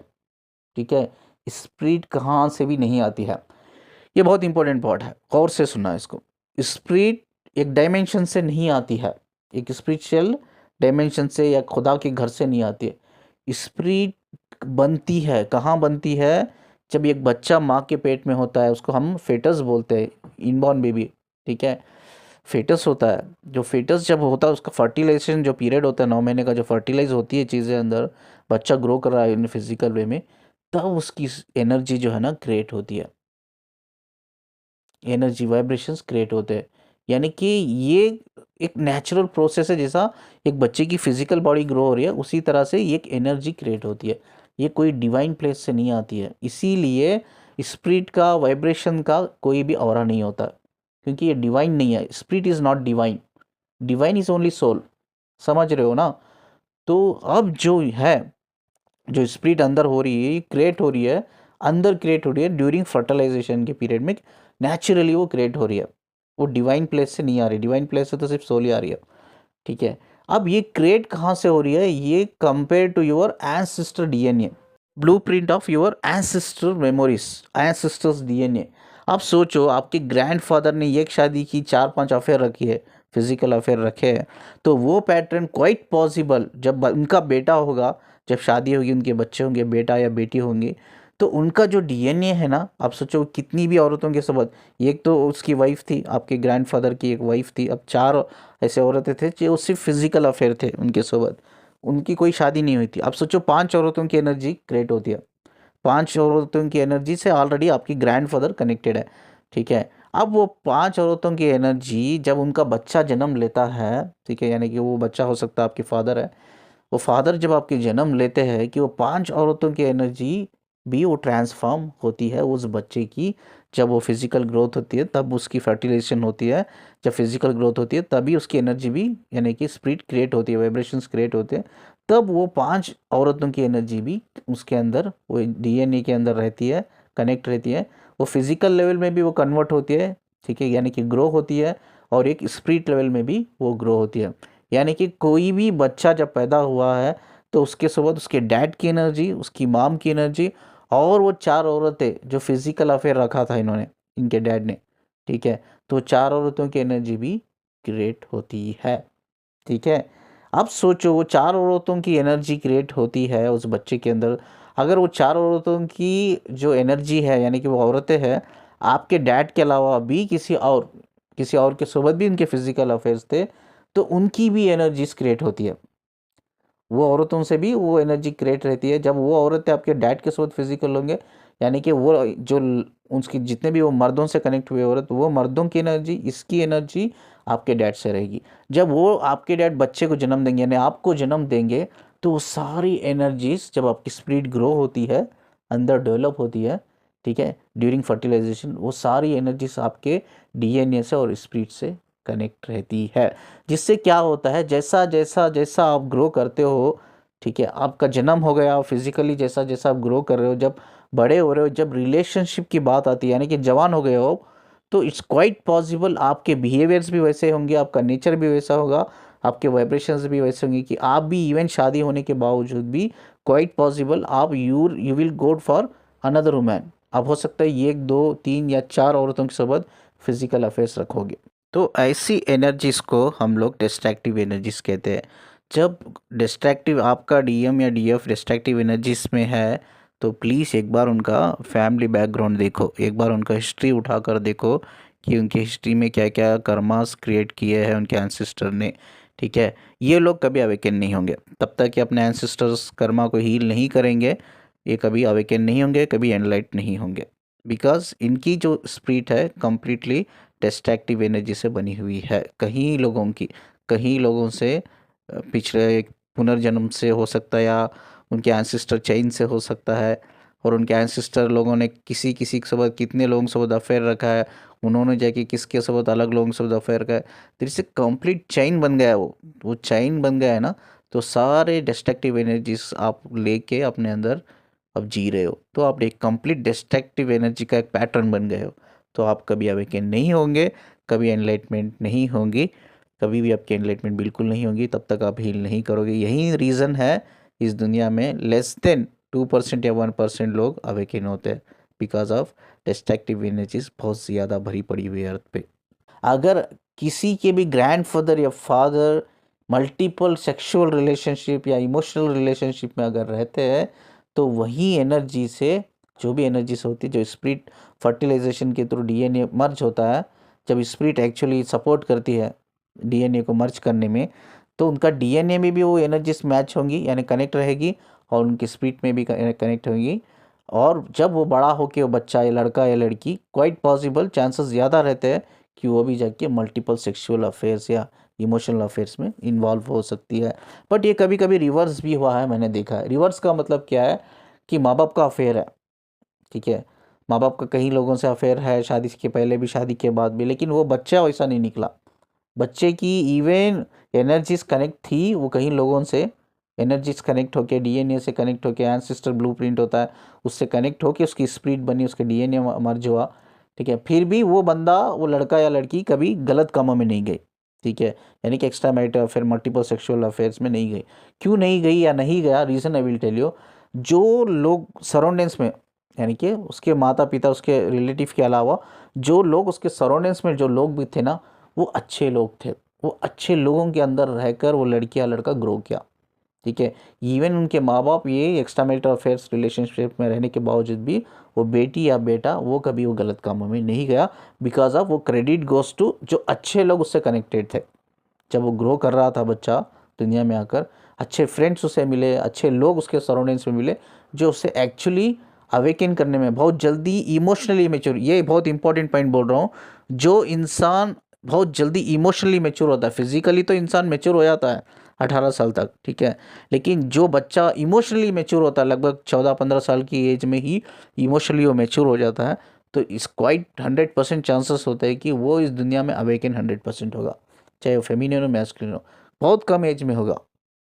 ठीक है। स्पिरिट कहाँ से भी नहीं आती है। ये बहुत इंपॉर्टेंट पॉइंट है, गौर से सुनना इसको। स्पिरिट एक डायमेंशन से नहीं आती है, एक स्पिरिचुअल डायमेंशन से या खुदा के घर से नहीं आती है। स्पिरिट बनती है, कहाँ बनती है? जब एक बच्चा माँ के पेट में होता है, उसको हम फेटस बोलते हैं, इनबॉर्न बेबी, ठीक है। फेटस होता है, जो फेटस जब होता है उसका फर्टिलाइजेशन जो पीरियड होता है 9 महीने का, जो फर्टिलाइज होती है चीज़ें अंदर, बच्चा ग्रो कर रहा है इन फिजिकल वे में, तब उसकी एनर्जी जो है ना क्रिएट होती है, एनर्जी वाइब्रेशंस क्रिएट होते हैं। यानी कि ये एक नेचुरल प्रोसेस है, जैसा एक बच्चे की फिजिकल बॉडी ग्रो हो रही है उसी तरह से ये एक एनर्जी क्रिएट होती है। ये कोई डिवाइन प्लेस से नहीं आती है, इसीलिए स्पिरिट का, वाइब्रेशन का कोई भी ऑरा नहीं होता, क्योंकि ये डिवाइन नहीं है। Spirit is not divine, divine is only soul, समझ रहे हो ना? तो अब जो है, जो स्पिरिट अंदर हो रही है, क्रिएट हो रही है, अंदर क्रिएट हो रही है ड्यूरिंग फर्टिलाइजेशन के पीरियड में, नेचुरली वो क्रिएट हो रही है, वो डिवाइन प्लेस से नहीं आ रही। डिवाइन प्लेस से तो सिर्फ सोल ही आ रही है, ठीक है। अब ये क्रिएट कहाँ से हो रही है? ये compare to your ancestor DNA, blueprint of your ancestor memories, ancestors DNA. आप सोचो, आपके ग्रैंडफादर ने एक शादी की, 4-5 अफेयर रखी है, फिजिकल अफेयर रखे हैं, तो वो पैटर्न क्वाइट पॉसिबल जब उनका बेटा होगा, जब शादी होगी, उनके बच्चे होंगे, बेटा या बेटी होंगी, तो उनका जो डीएनए है ना, आप सोचो कितनी भी औरतों के साथ, एक तो उसकी वाइफ थी, आपके ग्रैंडफादर की एक वाइफ थी, अब 4 ऐसे औरतें थे जो सिर्फ फिजिकल अफेयर थे उनके साथ, उनकी कोई शादी नहीं हुई थी। अब सोचो 5 औरतों की एनर्जी क्रिएट होती है, 5 औरतों की एनर्जी से ऑलरेडी आपकी ग्रैंडफादर कनेक्टेड है, ठीक है। अब वो 5 औरतों की एनर्जी जब उनका बच्चा जन्म लेता है, ठीक है, यानी कि वो बच्चा हो सकता है आपके फादर है, वो फादर जब आपके जन्म लेते हैं, कि वो 5 औरतों की एनर्जी भी वो ट्रांसफॉर्म होती है उस बच्चे की। जब वो फिजिकल ग्रोथ होती है तब उसकी फर्टिलाइजेशन होती है, जब फिजिकल ग्रोथ होती है तभी उसकी एनर्जी भी, यानी कि स्पिरिट क्रिएट होती है, वाइब्रेशंस क्रिएट होते हैं, तब वो 5 औरतों की एनर्जी भी उसके अंदर, वो डीएनए के अंदर रहती है, कनेक्ट रहती है, वो फिजिकल लेवल में भी वो कन्वर्ट होती है, ठीक है, यानी कि ग्रो होती है, और एक स्पिरिट लेवल में भी वो ग्रो होती है। यानी कि कोई भी बच्चा जब पैदा हुआ है, तो उसके साथ उसके डैड की एनर्जी, उसकी माम की एनर्जी, और वो 4 औरतें जो फिजिकल अफेयर रखा था इन्होंने, इनके डैड ने, ठीक है, तो 4 औरतों की एनर्जी भी क्रिएट होती है, ठीक है। अब सोचो, वो 4 औरतों की एनर्जी क्रिएट होती है उस बच्चे के अंदर, अगर वो 4 औरतों की जो एनर्जी है, यानी कि वो औरतें हैं, आपके डैड के अलावा भी किसी और के साथ भी उनके फिजिकल अफेयर्स थे, तो उनकी भी एनर्जीज क्रिएट होती है, वो औरतों से भी वो एनर्जी क्रिएट रहती है। जब वो औरतें आपके डैड के साथ फिजिकल होंगे, यानी कि वो जो उसकी जितने भी वो मर्दों से कनेक्ट हुए औरत, वो मर्दों की एनर्जी, इसकी एनर्जी आपके डैड से रहेगी। जब वो आपके डैड बच्चे को जन्म देंगे, यानी आपको जन्म देंगे, तो वो सारी एनर्जीज जब आपकी स्पिरिट ग्रो होती है, अंदर डेवलप होती है, ठीक है, ड्यूरिंग फर्टिलाइजेशन, वो सारी एनर्जीज आपके डीएनए से और स्पिरिट से कनेक्ट रहती है। जिससे क्या होता है, जैसा जैसा जैसा आप ग्रो करते हो, ठीक है, आपका जन्म हो गया, फिजिकली जैसा जैसा आप ग्रो कर रहे हो, जब बड़े हो रहे हो, जब रिलेशनशिप की बात आती है, यानी कि जवान हो गए हो, तो इट्स क्वाइट पॉसिबल आपके बिहेवियर्स भी वैसे होंगे, आपका नेचर भी वैसा होगा, आपके वाइब्रेशंस भी वैसे होंगे कि आप भी इवन शादी होने के बावजूद भी क्वाइट पॉसिबल आप you will go for another woman. आप हो सकता है एक दो तीन या चार औरतों के साथ फिजिकल अफेयर्स रखोगे। तो ऐसी एनर्जीज को हम लोग डिस्ट्रैक्टिव एनर्जीज कहते हैं। जब डिस्ट्रैक्टिव आपका डीएम या डीएफ डिस्ट्रैक्टिव एनर्जीज में है तो प्लीज़ एक बार उनका फैमिली बैकग्राउंड देखो, एक बार उनका हिस्ट्री उठाकर देखो कि उनकी हिस्ट्री में क्या क्या कर्मास क्रिएट किए हैं उनके एंसेस्टर ने। ठीक है, ये लोग कभी अवेकन नहीं होंगे तब तक कि अपने एंसेस्टर्स कर्मा को हील नहीं करेंगे। ये कभी अवेकन नहीं होंगे, कभी एनलाइट नहीं होंगे, बिकॉज इनकी जो स्पिरिट है कंप्लीटली डिस्ट्रैक्टिव एनर्जी से बनी हुई है। कहीं लोगों की, कहीं लोगों से पिछले एक पुनर्जन्म से हो सकता है या उनके एंसेस्टर चेन से हो सकता है, और उनके एंसेस्टर लोगों ने किसी किसी के साथ कितने लोगों के साथ अफेयर रखा है, उन्होंने जाके किसके साथ अलग लोगों के साथ अफेयर रखा है, तो इससे कंप्लीट चेन बन गया है। वो चेन बन गया है ना, तो सारे डिस्ट्रक्टिव एनर्जीज आप लेके अपने अंदर अब जी रहे हो, तो आप एक कंप्लीट डिस्ट्रक्टिव एनर्जी का एक पैटर्न बन गए हो। तो आप कभी अवेकन नहीं होंगे, कभी एनलाइटमेंट नहीं होंगी, कभी भी आपकी एनलाइटमेंट बिल्कुल नहीं होगी, तब तक आप हील नहीं करोगे। यही रीज़न है इस दुनिया में लेस देन 2% या 1% लोग अवेकन होते हैं, बिकॉज ऑफ डिस्ट्रक्टिव एनर्जीज बहुत ज़्यादा भरी पड़ी हुई है अर्थ पे। अगर किसी के भी ग्रैंडफादर या फादर मल्टीपल सेक्सुअल रिलेशनशिप या इमोशनल रिलेशनशिप में अगर रहते हैं तो वही एनर्जी से, जो भी एनर्जीज होती है, जो स्पिरिट फर्टिलाइजेशन के थ्रू डीएनए मर्ज होता है, जब स्पिरिट एक्चुअली सपोर्ट करती है डीएनए को मर्ज करने में, तो उनका डीएनए में भी वो एनर्जीज मैच होंगी यानी कनेक्ट रहेगी, और उनकी स्पिरिट में भी कनेक्ट होंगी। और जब वो बड़ा होके वो बच्चा या लड़का या लड़की, क्वाइट पॉसिबल चांसेस ज़्यादा रहते हैं कि वो भी जाके मल्टीपल सेक्सुअल अफेयर्स या इमोशनल अफेयर्स में इन्वॉल्व हो सकती है। बट ये कभी कभी रिवर्स भी हुआ है, मैंने देखा है। रिवर्स का मतलब क्या है कि माँ बाप का अफेयर है, ठीक है, माँ बाप का कई लोगों से अफेयर है, शादी के पहले भी शादी के बाद भी, लेकिन वो बच्चा वैसा नहीं निकला। बच्चे की इवन एनर्जीज कनेक्ट थी वो कहीं लोगों से, एनर्जीज कनेक्ट होके डीएनए से कनेक्ट होके एंसेस्टर ब्लूप्रिंट होता है उससे कनेक्ट होके उसकी स्पिरिट बनी, उसके डीएनए मर्ज हुआ। ठीक है, फिर भी वो बंदा, वो लड़का या लड़की कभी गलत कामों में नहीं गई। ठीक है, यानी कि extra marital affair multiple sexual affairs में नहीं गई। क्यों नहीं गई या नहीं गया, reason I will tell you. जो लोग सराउंडिंग्स में, यानी कि उसके माता पिता उसके रिलेटिव के अलावा जो लोग उसके सराउंडिंग्स में जो लोग भी थे ना, वो अच्छे लोग थे। वो अच्छे लोगों के अंदर रहकर वो लड़की या लड़का ग्रो किया। ठीक है, इवन उनके माँ बाप ये एक्स्ट्रा मैरिटल अफेयर्स रिलेशनशिप में रहने के बावजूद भी वो बेटी या बेटा वो कभी वो गलत कामों में नहीं गया, बिकॉज ऑफ वो क्रेडिट गोज टू जो अच्छे लोग उससे कनेक्टेड थे। जब वो ग्रो कर रहा था बच्चा दुनिया में आकर, अच्छे फ्रेंड्स उसे मिले, अच्छे लोग उसके सराउंडिंग्स में मिले जो उसे एक्चुअली अवेकन करने में बहुत जल्दी इमोशनली मेच्योर, ये बहुत इंपॉर्टेंट पॉइंट बोल रहा हूँ। जो इंसान बहुत जल्दी इमोशनली मेच्योर होता है, फिजिकली तो इंसान मेच्योर हो जाता है 18 साल तक, ठीक है, लेकिन जो बच्चा इमोशनली मेच्योर होता है लगभग 14-15 साल की एज में ही इमोशनली वो मेच्योर हो जाता है, तो इस क्वाइट 100% चांसेस होते हैं कि वो इस दुनिया में अवेकन 100% होगा, चाहे वो फेमिनिन हो मैस्कुलिन हो, बहुत कम एज में होगा।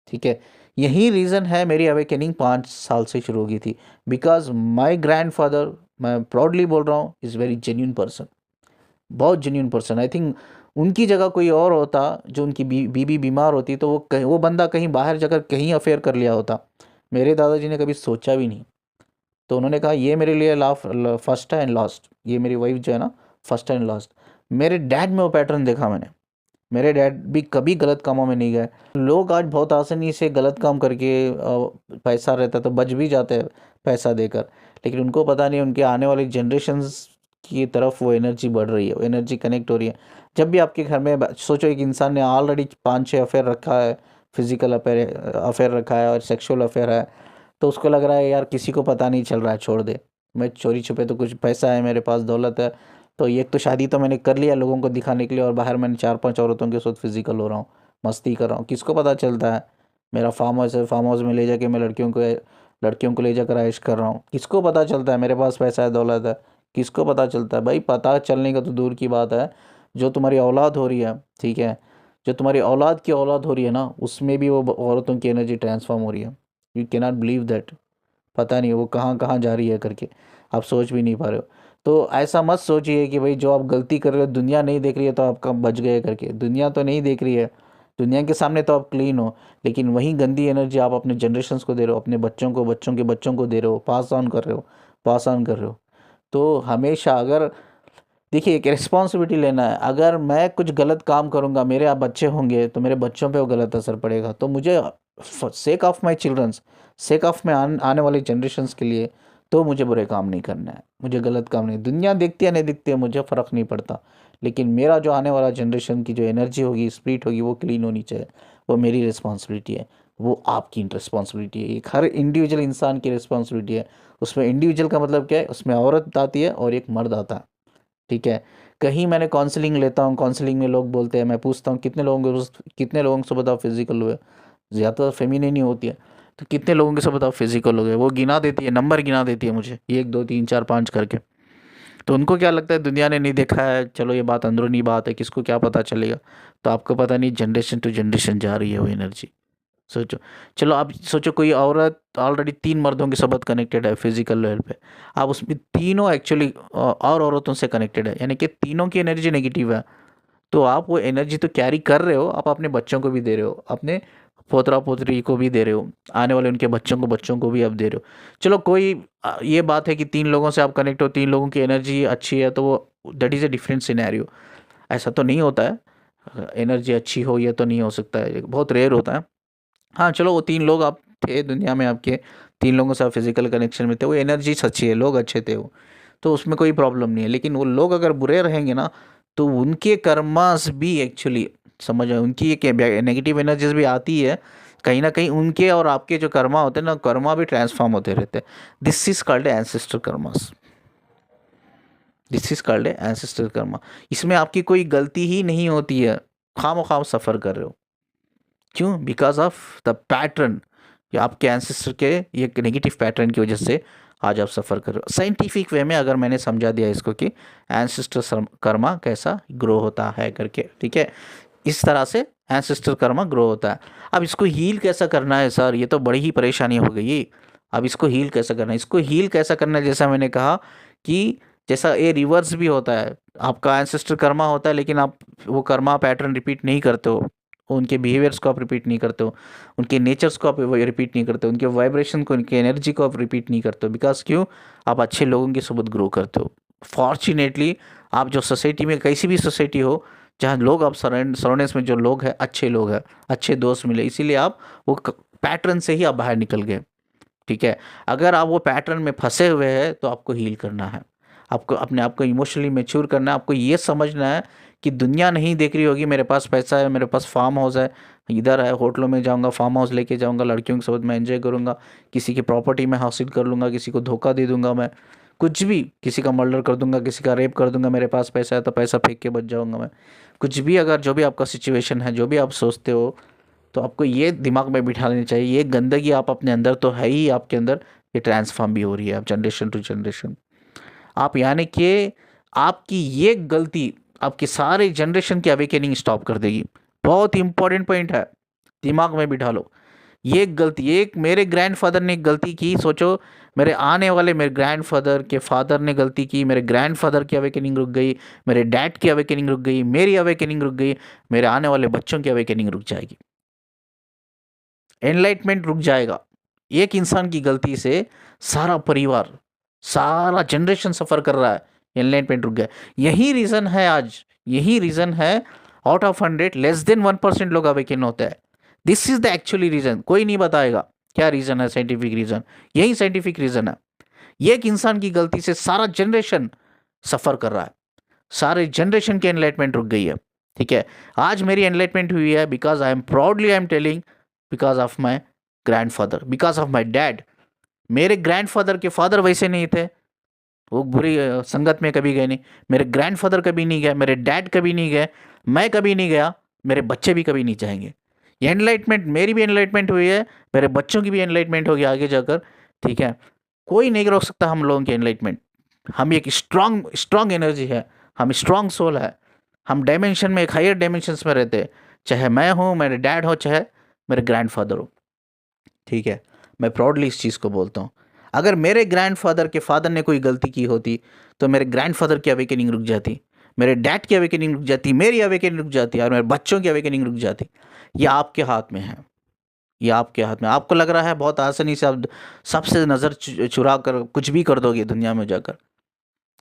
ठीक है, यही रीज़न है मेरी अवेकनिंग 5 साल से शुरू होगी थी, बिकॉज माई ग्रैंड फादर, मैं प्राउडली बोल रहा हूँ, इज़ वेरी जेन्यून पर्सन, बहुत जेन्यून पर्सन। आई थिंक उनकी जगह कोई और होता, जो उनकी बीबी बीमार होती, तो वो बंदा कहीं बाहर जाकर कहीं अफेयर कर लिया होता। मेरे दादाजी ने कभी सोचा भी नहीं, तो उन्होंने कहा ये मेरे लिए फर्स्ट है एंड लास्ट, ये मेरी वाइफ जो है ना फर्स्ट एंड लास्ट। मेरे डैड में वो पैटर्न देखा मैंने, मेरे डैड भी कभी गलत कामों में नहीं गए। लोग आज बहुत आसानी से गलत काम करके पैसा रहता तो बच भी जाते हैं पैसा देकर, लेकिन उनको पता नहीं उनके आने वाली जनरेशन्स की तरफ वो एनर्जी बढ़ रही है, वो एनर्जी कनेक्ट हो रही है। जब भी आपके घर में सोचो एक इंसान ने ऑलरेडी 5-6 अफेयर रखा है, फिजिकल अफेयर रखा है और सेक्सुअल अफेयर है, तो उसको लग रहा है यार किसी को पता नहीं चल रहा है, छोड़ दे, मैं चोरी छुपे तो कुछ पैसा है मेरे पास, दौलत है, तो ये तो शादी तो मैंने कर लिया लोगों को दिखाने के लिए, और बाहर मैंने 4-5 औरतों के साथ फिजिकल हो रहा हूँ, मस्ती कर रहा हूँ, किसको पता चलता है। मेरा फार्म हाउस है, फार्म हाउस में ले जाके मैं लड़कियों को ले जाकर ऐश कर रहा हूँ, किसको पता चलता है मेरे पास पैसा है, दौलत है, किसको पता चलता है भाई। पता चलने का तो दूर की बात है, जो तुम्हारी औलाद हो रही है, ठीक है, जो तुम्हारी औलाद की औलाद हो रही है ना, उसमें भी वो औरतों की एनर्जी ट्रांसफॉर्म हो रही है। You can not believe that, पता नहीं वो कहाँ कहाँ जा रही है करके, आप सोच भी नहीं पा रहे हो। तो ऐसा मत सोचिए कि भाई जो आप गलती कर रहे हो दुनिया नहीं देख रही है तो आपका बच गए करके। दुनिया तो नहीं देख रही है, दुनिया के सामने तो आप क्लीन हो, लेकिन वही गंदी एनर्जी आप अपने जनरेशन्स को दे रहे हो, अपने बच्चों को, बच्चों के बच्चों को दे रहे हो, पास ऑन कर रहे हो, पास ऑन कर रहे हो। तो हमेशा अगर देखिए एक रिस्पॉन्सिबिलिटी लेना है। अगर मैं कुछ गलत काम करूँगा, मेरे आप बच्चे होंगे तो मेरे बच्चों पे वो गलत असर पड़ेगा। तो मुझे sake of my childrens, sake of में आने वाली जनरेशन्स के लिए तो मुझे बुरे काम नहीं करना है, मुझे गलत काम नहीं। दुनिया देखती है नहीं दिखती है मुझे फ़र्क नहीं पड़ता, लेकिन मेरा जो आने वाला जनरेशन की जो एनर्जी होगी, स्पिरिट होगी, वो क्लीन होनी चाहिए। वो मेरी रिस्पॉन्सिबिलिटी है, वो आपकी रिस्पॉन्सिबिलिटी है, एक हर इंडिविजुअल इंसान की रिस्पॉन्सिबिलिटी है। उसमें इंडिविजुअल का मतलब क्या है, उसमें औरत आती है और एक मर्द आता है, ठीक है। कहीं मैंने काउंसलिंग लेता हूँ, काउंसलिंग में लोग बोलते हैं, मैं पूछता हूँ कितने लोगों से बताओ फिजिकल हुए, ज़्यादातर फेमिनिन ही होती है। तो कितने लोगों के से बताओ फिजिकल हो गए, वो गिना देती है, नंबर गिना देती है मुझे 1 2 3 4 5 करके। तो उनको क्या लगता है दुनिया ने नहीं देखा है, चलो ये बात अंदरूनी बात है, किसको क्या पता चलेगा। तो आपको पता नहीं जनरेशन टू जनरेशन जा रही है वो एनर्जी। सोचो, चलो आप सोचो कोई औरत ऑलरेडी 3 मर्दों के साथ कनेक्टेड है फिजिकल लेवल पे, आप उसमें तीनों एक्चुअली और औरतों से कनेक्टेड है, यानी कि तीनों की एनर्जी नेगेटिव है। तो आप वो एनर्जी तो कैरी कर रहे हो, आप अपने बच्चों को भी दे रहे हो, अपने पोतरा पोतरी को भी दे रहे हो, आने वाले उनके बच्चों को भी आप दे रहे हो। चलो कोई ये बात है कि 3 लोगों से आप कनेक्ट हो, 3 लोगों की एनर्जी अच्छी है, तो वो that is a different scenario. ऐसा तो नहीं होता है, एनर्जी अच्छी हो ये तो नहीं हो सकता है, बहुत रेयर होता है। हाँ, चलो वो 3 लोग आप थे दुनिया में, आपके 3 लोगों से आप फिज़िकल कनेक्शन में थे, वो एनर्जी अच्छी है, लोग अच्छे थे वो, तो उसमें कोई प्रॉब्लम नहीं है। लेकिन वो लोग अगर बुरे रहेंगे ना, तो उनके कर्मास भी एक्चुअली समझ आए, उनकी एक नेगेटिव एनर्जीज भी आती है, कहीं न कहीं उनके और आपके जो कर्मा होते हैं ना, कर्मा भी ट्रांसफ़ॉर्म होते रहते हैं। This is called ancestor karmas, this is called ancestor Karma. इसमें आपकी कोई गलती ही नहीं होती है, खामख़ा सफ़र कर रहे हो। क्यों? बिकॉज़ ऑफ द पैटर्न, या आपके एंसेस्टर के ये नेगेटिव पैटर्न की वजह से आज आप सफ़र कर रहे हो। साइंटिफिक वे में अगर मैंने समझा दिया इसको कि एंसेस्टर कर्मा कैसा ग्रो होता है करके, ठीक है? इस तरह से एंसेस्टर कर्मा ग्रो होता है। अब इसको हील कैसा करना है सर? ये तो बड़ी ही परेशानी हो गई। अब इसको हील कैसे करना है? इसको हील कैसा करना है, जैसा मैंने कहा कि जैसा ये रिवर्स भी होता है, आपका एंसेस्टर कर्मा होता है, लेकिन आप वो कर्मा पैटर्न रिपीट नहीं करते हो, उनके बिहेवियर्स को आप रिपीट नहीं करते हो, उनके नेचर्स को आप रिपीट नहीं करते हो, उनके वाइब्रेशन को, उनकी एनर्जी को आप रिपीट नहीं करते हो। बिकॉज क्यों? आप अच्छे लोगों के साथ ग्रो करते हो। फॉर्चुनेटली आप जो सोसाइटी में, कैसी भी सोसाइटी हो, जहाँ लोग आप सराउंडिंग्स में जो लोग हैं, अच्छे लोग हैं, अच्छे दोस्त मिले, इसीलिए आप वो पैटर्न से ही आप बाहर निकल गए, ठीक है। अगर आप वो पैटर्न में फंसे हुए हैं तो आपको हील करना है, आपको अपने आप को इमोशनली मैच्योर करना है। आपको ये समझना है कि दुनिया नहीं देख रही होगी, मेरे पास पैसा है, मेरे पास फार्म हाउस है, इधर है, होटलों में जाऊंगा, फार्म हाउस लेके जाऊंगा, लड़कियों के साथ मैं एंजॉय करूंगा, किसी की प्रॉपर्टी में हासिल कर लूंगा, किसी को धोखा दे दूंगा, मैं कुछ भी, किसी का मर्डर कर दूंगा, किसी का रेप कर दूंगा, मेरे पास पैसा है तो पैसा फेंक के बच जाऊंगा मैं। कुछ भी, अगर जो भी आपका सिचुएशन है, जो भी आप सोचते हो, तो आपको ये दिमाग में बिठा लेनी चाहिए, ये गंदगी आप अपने अंदर तो है ही, आपके अंदर ये ट्रांसफॉर्म भी हो रही है आप जनरेशन टू जनरेशन। आप यानी कि आपकी ये गलती आपके सारे जनरेशन की अवेकनिंग स्टॉप कर देगी। बहुत इंपॉर्टेंट पॉइंट है, दिमाग में बिठा लो। ये गलती, एक मेरे ग्रैंडफादर ने एक गलती की, सोचो मेरे आने वाले, मेरे ग्रैंडफादर के फादर ने गलती की, मेरे ग्रैंडफादर की अवेकनिंग रुक गई, मेरे डैड की अवेकनिंग रुक गई, मेरी अवेकनिंग रुक गई, मेरे आने वाले बच्चों की अवेकनिंग रुक जाएगी, एनलाइटमेंट रुक जाएगा। एक इंसान की गलती से सारा परिवार, सारा जनरेशन सफ़र कर रहा है, एनलाइटमेंट रुक गया। यही रीज़न है आज, यही रीज़न है, आउट ऑफ 100 लेस देन 1% लोग अवेकन होते हैं। This is the actually reason, कोई नहीं बताएगा क्या रीज़न है, साइंटिफिक रीज़न, यही साइंटिफिक रीज़न है। एक इंसान की गलती से सारा जनरेशन सफ़र कर रहा है, सारे जनरेशन की एनलाइटमेंट रुक गई है, ठीक है। आज मेरी एनलाइटमेंट हुई है because I am proudly I am telling, because of my grandfather, because of my dad. मेरे ग्रैंडफादर के फादर वैसे नहीं थे, वो बुरी संगत में कभी गए नहीं, मेरे ग्रैंडफादर कभी नहीं गए, मेरे डैड कभी नहीं गए, मैं कभी नहीं गया, मेरे बच्चे भी कभी नहीं जाएंगे। ये एनलाइटमेंट, मेरी भी एनलाइटमेंट हुई है, मेरे बच्चों की भी एनलाइटमेंट होगी आगे जाकर, ठीक है। कोई नहीं रोक सकता हम लोगों की एनलाइटमेंट। हम एक स्ट्रांग स्ट्रांग एनर्जी है, हम स्ट्रांग सोल है, हम डायमेंशन में, एक हायर डायमेंशंस में रहते हैं, चाहे मैं हूँ, मेरे डैड हो, चाहे मेरे ग्रैंडफादर हो, ठीक है। मैं प्राउडली इस चीज़ को बोलता हूँ। अगर मेरे ग्रैंडफादर के फादर ने कोई गलती की होती तो मेरे ग्रैंडफादर की अवेकनिंग रुक जाती, मेरे डैड की अवेकनिंग रुक जाती, मेरी अवेकनिंग रुक जाती और मेरे बच्चों की अवेकनिंग रुक जाती। ये आपके हाथ में है, ये आपके हाथ में। आपको लग रहा है बहुत आसानी से आप सबसे नज़र चुरा कर कुछ भी कर दोगे दुनिया में जाकर।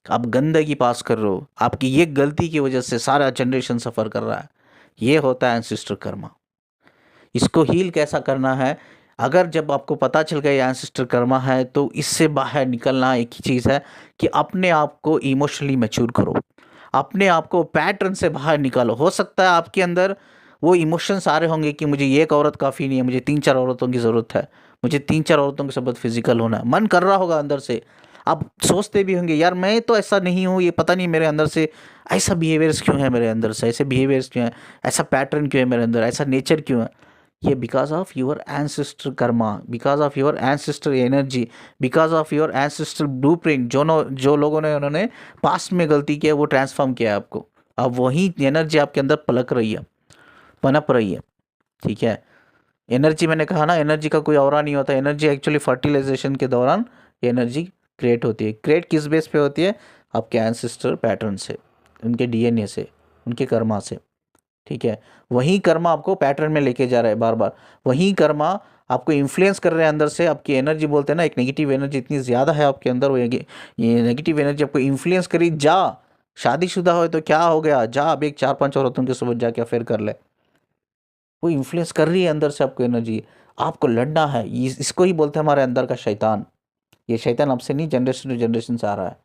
आप गंदगी पास कर रहे हो, आपकी ये गलती की वजह से सारा जनरेशन सफ़र कर रहा है। ये होता है एंसेस्टर कर्मा। इसको हील कैसा करना है? अगर जब आपको पता चल गया ये एंसेस्टर कर्मा है तो इससे बाहर निकलना एक ही चीज़ है कि अपने आप को इमोशनली मैच्योर करो, अपने आप को पैटर्न से बाहर निकालो। हो सकता है आपके अंदर वो इमोशंस आ रहे होंगे कि मुझे ये एक औरत काफ़ी नहीं है, मुझे 3-4 औरतों की ज़रूरत है, मुझे 3-4 औरतों के साथ फिजिकल होना है, मन कर रहा होगा अंदर से। आप सोचते भी होंगे यार मैं तो ऐसा नहीं हूँ, ये पता नहीं मेरे अंदर से ऐसा बिहेवियर्स क्यों है, मेरे अंदर से ऐसे बिहेवियर्स क्यों है, ऐसा पैटर्न क्यों है मेरे अंदर, ऐसा नेचर क्यों है। ये because of your ancestor Karma, because of your ancestor energy, because of your ancestor blueprint. जो लोगों ने उन्होंने पास्ट में गलती की है वो ट्रांसफॉर्म किया है आपको। अब वही एनर्जी आपके अंदर पलक रही है, पनप रही है। ठीक है, एनर्जी मैंने कहा ना, एनर्जी का कोई और नहीं होता। एनर्जी एक्चुअली फर्टिलाइजेशन के दौरान एनर्जी क्रिएट होती है। क्रिएट किस बेस पे होती है? आपके एंसेस्टर पैटर्न से, उनके डीएनए से, उनके कर्मा से। ठीक है, वही कर्मा आपको पैटर्न में लेके जा रहा है बार बार, वही कर्मा आपको इन्फ्लुएंस कर रहे हैं अंदर से। आपकी एनर्जी बोलते हैं ना, एक नेगेटिव एनर्जी इतनी ज़्यादा है आपके अंदर, वो ये नेगेटिव एनर्जी आपको इन्फ्लुएंस करी। जा, शादीशुदा हो तो क्या हो गया, जा अब एक 4-5 औरतों के साथ जाके अफेयर कर ले। वो इन्फ्लुएंस कर रही है अंदर से आपको एनर्जी। आपको लड़ना है, इसको ही बोलते हैं हमारे अंदर का शैतान। ये शैतान आपसे नहीं, जनरेशन टू जनरेशन से आ रहा है।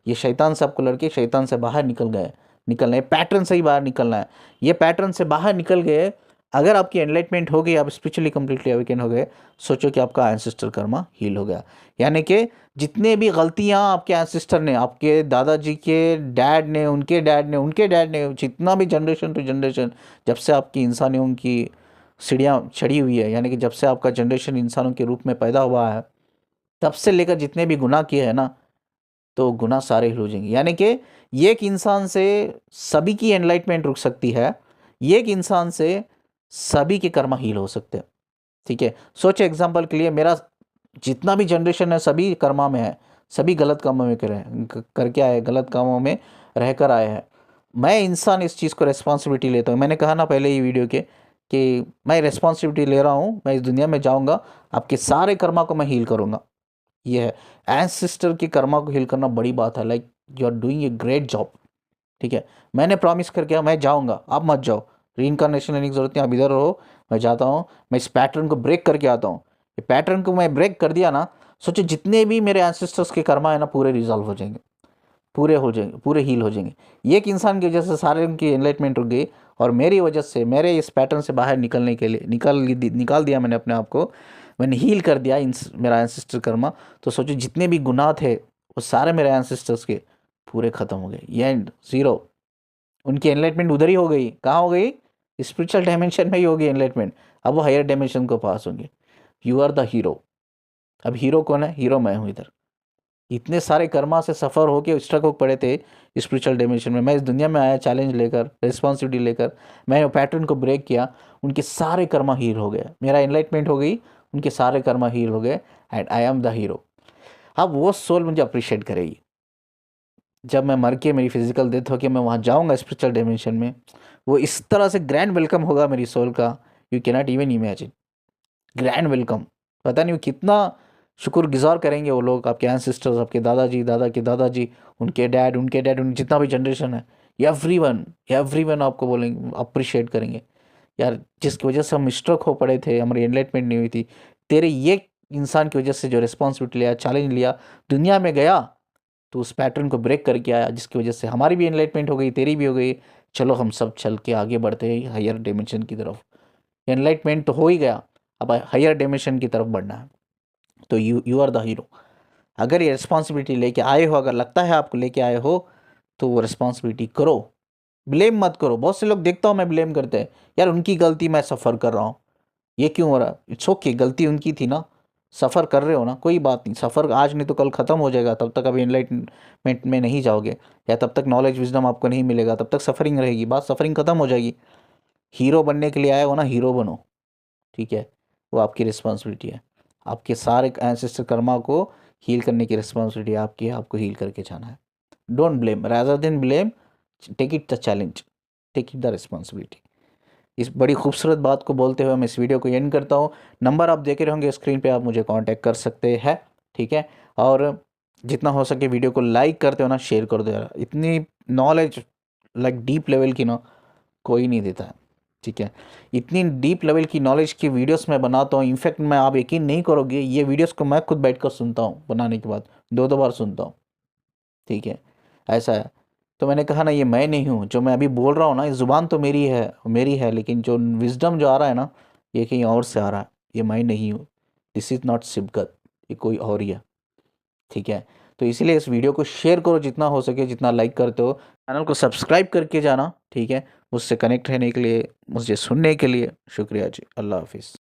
ये शैतान से आपको लड़के शैतान से बाहर निकल गए, निकलना है, पैटर्न से ही बाहर निकलना है। ये पैटर्न से बाहर निकल गए, अगर आपकी एनलाइटमेंट हो गई, आप स्पिरिचुअली कंप्लीटली अवेकन हो गए, सोचो कि आपका एंसेस्टर कर्मा हील हो गया। यानी कि जितने भी गलतियां आपके एंसेस्टर ने, आपके दादाजी के डैड ने, उनके डैड ने, उनके डैड ने, जितना भी जनरेशन टू जनरेशन, जब से आपकी इंसानियों की सीढ़ियाँ चढ़ी हुई है, यानी कि जब से आपका जनरेशन इंसानों के रूप में पैदा हुआ है, तब से लेकर जितने भी गुनाह किए हैं ना, तो गुनाह सारे हिल हो जाएंगे। यानी कि ये एक इंसान से सभी की एनलाइटमेंट रुक सकती है, ये एक इंसान से सभी के कर्म हील हो सकते हैं। ठीक है, सोचे एग्जांपल के लिए, मेरा जितना भी जनरेशन है सभी कर्मा में है, सभी गलत कामों में करके आए, गलत कामों में रहकर आए हैं। मैं इंसान इस चीज़ को रिस्पॉन्सिबिलिटी लेता हूँ। मैंने कहा ना पहले ही वीडियो के कि मैं रिस्पॉन्सिबिलिटी ले रहा हूँ, मैं इस दुनिया में जाऊँगा, आपके सारे कर्मा को मैं हील करूँगा। ये है एंसेस्टर की कर्मा को हील करना, बड़ी बात है। Like you are doing a great job. ठीक है, मैंने प्रॉमिस करके मैं जाऊंगा, आप मत जाओ, रीइंकारनेशन लेने की जरूरत नहीं, आप इधर रहो, मैं जाता हूँ, मैं इस पैटर्न को ब्रेक करके आता हूँ। ये पैटर्न को मैं ब्रेक कर दिया ना, सोचो जितने भी मेरे एंसेस्टर्स के कर्मा है ना, पूरे रिजॉल्व हो जाएंगे, पूरे हो जाएंगे, पूरे हील हो जाएंगे। ये एक इंसान की वजह से सारे उनकी एनलाइटमेंट रुक गई, और मेरी वजह से, मेरे इस पैटर्न से बाहर निकलने के लिए निकाल दिया मैंने अपने आप को, मैंने हील कर दिया मेरा एंसेस्टर कर्मा। तो सोचो जितने भी गुनाह थे वो सारे मेरे एंसेस्टर्स के पूरे खत्म हो गए, ये एंड जीरो। उनकी एनलाइटमेंट उधर ही हो गई, कहाँ हो गई? स्पिरिचुअल डायमेंशन में ही होगी एनलाइटमेंट। अब वो हायर डायमेंशन को पास होंगे। You are the hero. अब हीरो कौन है? हीरो मैं हूँ इधर। इतने सारे कर्मा से सफ़र होके स्ट्रक हो पड़े थे स्पिरिचुअल डायमेंशन में, मैं इस दुनिया में आया चैलेंज लेकर, रिस्पॉन्सिबिलिटी लेकर, मैंने पैटर्न को ब्रेक किया, उनके सारे कर्मा हील हो गए, मेरा एनलाइटमेंट हो गई, उनके सारे कर्मा हील हो गए, and I am the hero. अब वो सोल मुझे अप्रिशिएट करेगी जब मैं मर के मेरी फिजिकल डेथ हो के मैं वहाँ जाऊँगा स्पिरिचुअल डायमेंशन में। वो इस तरह से ग्रैंड वेलकम होगा मेरी सोल का, you can not even imagine. Grand welcome, पता नहीं वो कितना शुक्रगुजार करेंगे वो लोग, आपके एंसेस्टर्स, आपके दादाजी, दादा के दादाजी, उनके डैड, उन जितना भी जनरेशन है, एवरीवन आपको बोलेंगे, अप्रिशिएट करेंगे। यार जिसकी वजह से हम स्ट्रक हो पड़े थे, हमारी एनलाइटमेंट नहीं हुई थी, तेरे ये इंसान की वजह से जो रिस्पॉन्सिबिलिटी लिया, चैलेंज लिया, दुनिया में गया, तो उस पैटर्न को ब्रेक करके आया, जिसकी वजह से हमारी भी एनलाइटमेंट हो गई, तेरी भी हो गई। चलो हम सब चल के आगे बढ़ते हैं हायर डायमेंशन की तरफ। एनलाइटमेंट तो हो ही गया, अब हायर डायमेंशन की तरफ बढ़ना है। तो यू आर द हीरो। अगर ये रिस्पॉन्सिबिलिटी लेके आए हो, अगर लगता है आपको लेके आए हो, तो वो रिस्पॉन्सिबिलिटी करो, ब्लेम मत करो। बहुत से लोग देखता हूँ मैं ब्लेम करते हैं, यार उनकी गलती, मैं सफ़र कर रहा हूँ, ये क्यों हो रहा है? इट्स ओके, गलती उनकी थी ना, सफ़र कर रहे हो ना, कोई बात नहीं, सफ़र आज नहीं तो कल ख़त्म हो जाएगा, तब तक अभी एनलाइटमेंट में नहीं जाओगे, या तब तक नॉलेज विजडम आपको नहीं मिलेगा, तब तक सफरिंग रहेगी, बात सफरिंग ख़त्म हो जाएगी। हीरो बनने के लिए आए हो ना, हीरो बनो। ठीक है, वो आपकी रिस्पॉन्सिबिलिटी है। आपके सारे एंसेस्टर कर्मा को हील करने की रिस्पॉन्सिबिलिटी आपकी है, आपको हील करके जाना है। Don't blame, rather than blame take it the challenge, take it the responsibility. इस बड़ी खूबसूरत बात को बोलते हुए मैं इस वीडियो को एंड करता हूँ। नंबर आप देख रहे होंगे स्क्रीन पे, आप मुझे कांटेक्ट कर सकते हैं, ठीक है। और जितना हो सके वीडियो को लाइक करते हो ना, शेयर कर दो यार। इतनी नॉलेज लाइक डीप लेवल की ना कोई नहीं देता है, ठीक है। इतनी डीप लेवल की नॉलेज की वीडियोस मैं बनाता हूँ। इनफैक्ट मैं, आप यकीन नहीं करोगे, ये वीडियोस को मैं खुद बैठ कर सुनता हूँ, बनाने के बाद 2-2 बार सुनता हूँ, ठीक है। ऐसा है। तो मैंने कहा ना, ये मैं नहीं हूँ जो मैं अभी बोल रहा हूँ ना, ये ज़ुबान तो मेरी है, लेकिन जो विजडम जो आ रहा है ना, ये कहीं और से आ रहा है। ये मैं नहीं हूँ, दिस इज़ नॉट सिबकत, ये कोई और ही है, ठीक है। तो इसीलिए इस वीडियो को शेयर करो जितना हो सके, जितना लाइक करते हो। चैनल को सब्सक्राइब करके जाना, ठीक है। मुझसे कनेक्ट रहने के लिए, मुझे सुनने के लिए शुक्रिया जी। अल्लाह हाफिज़।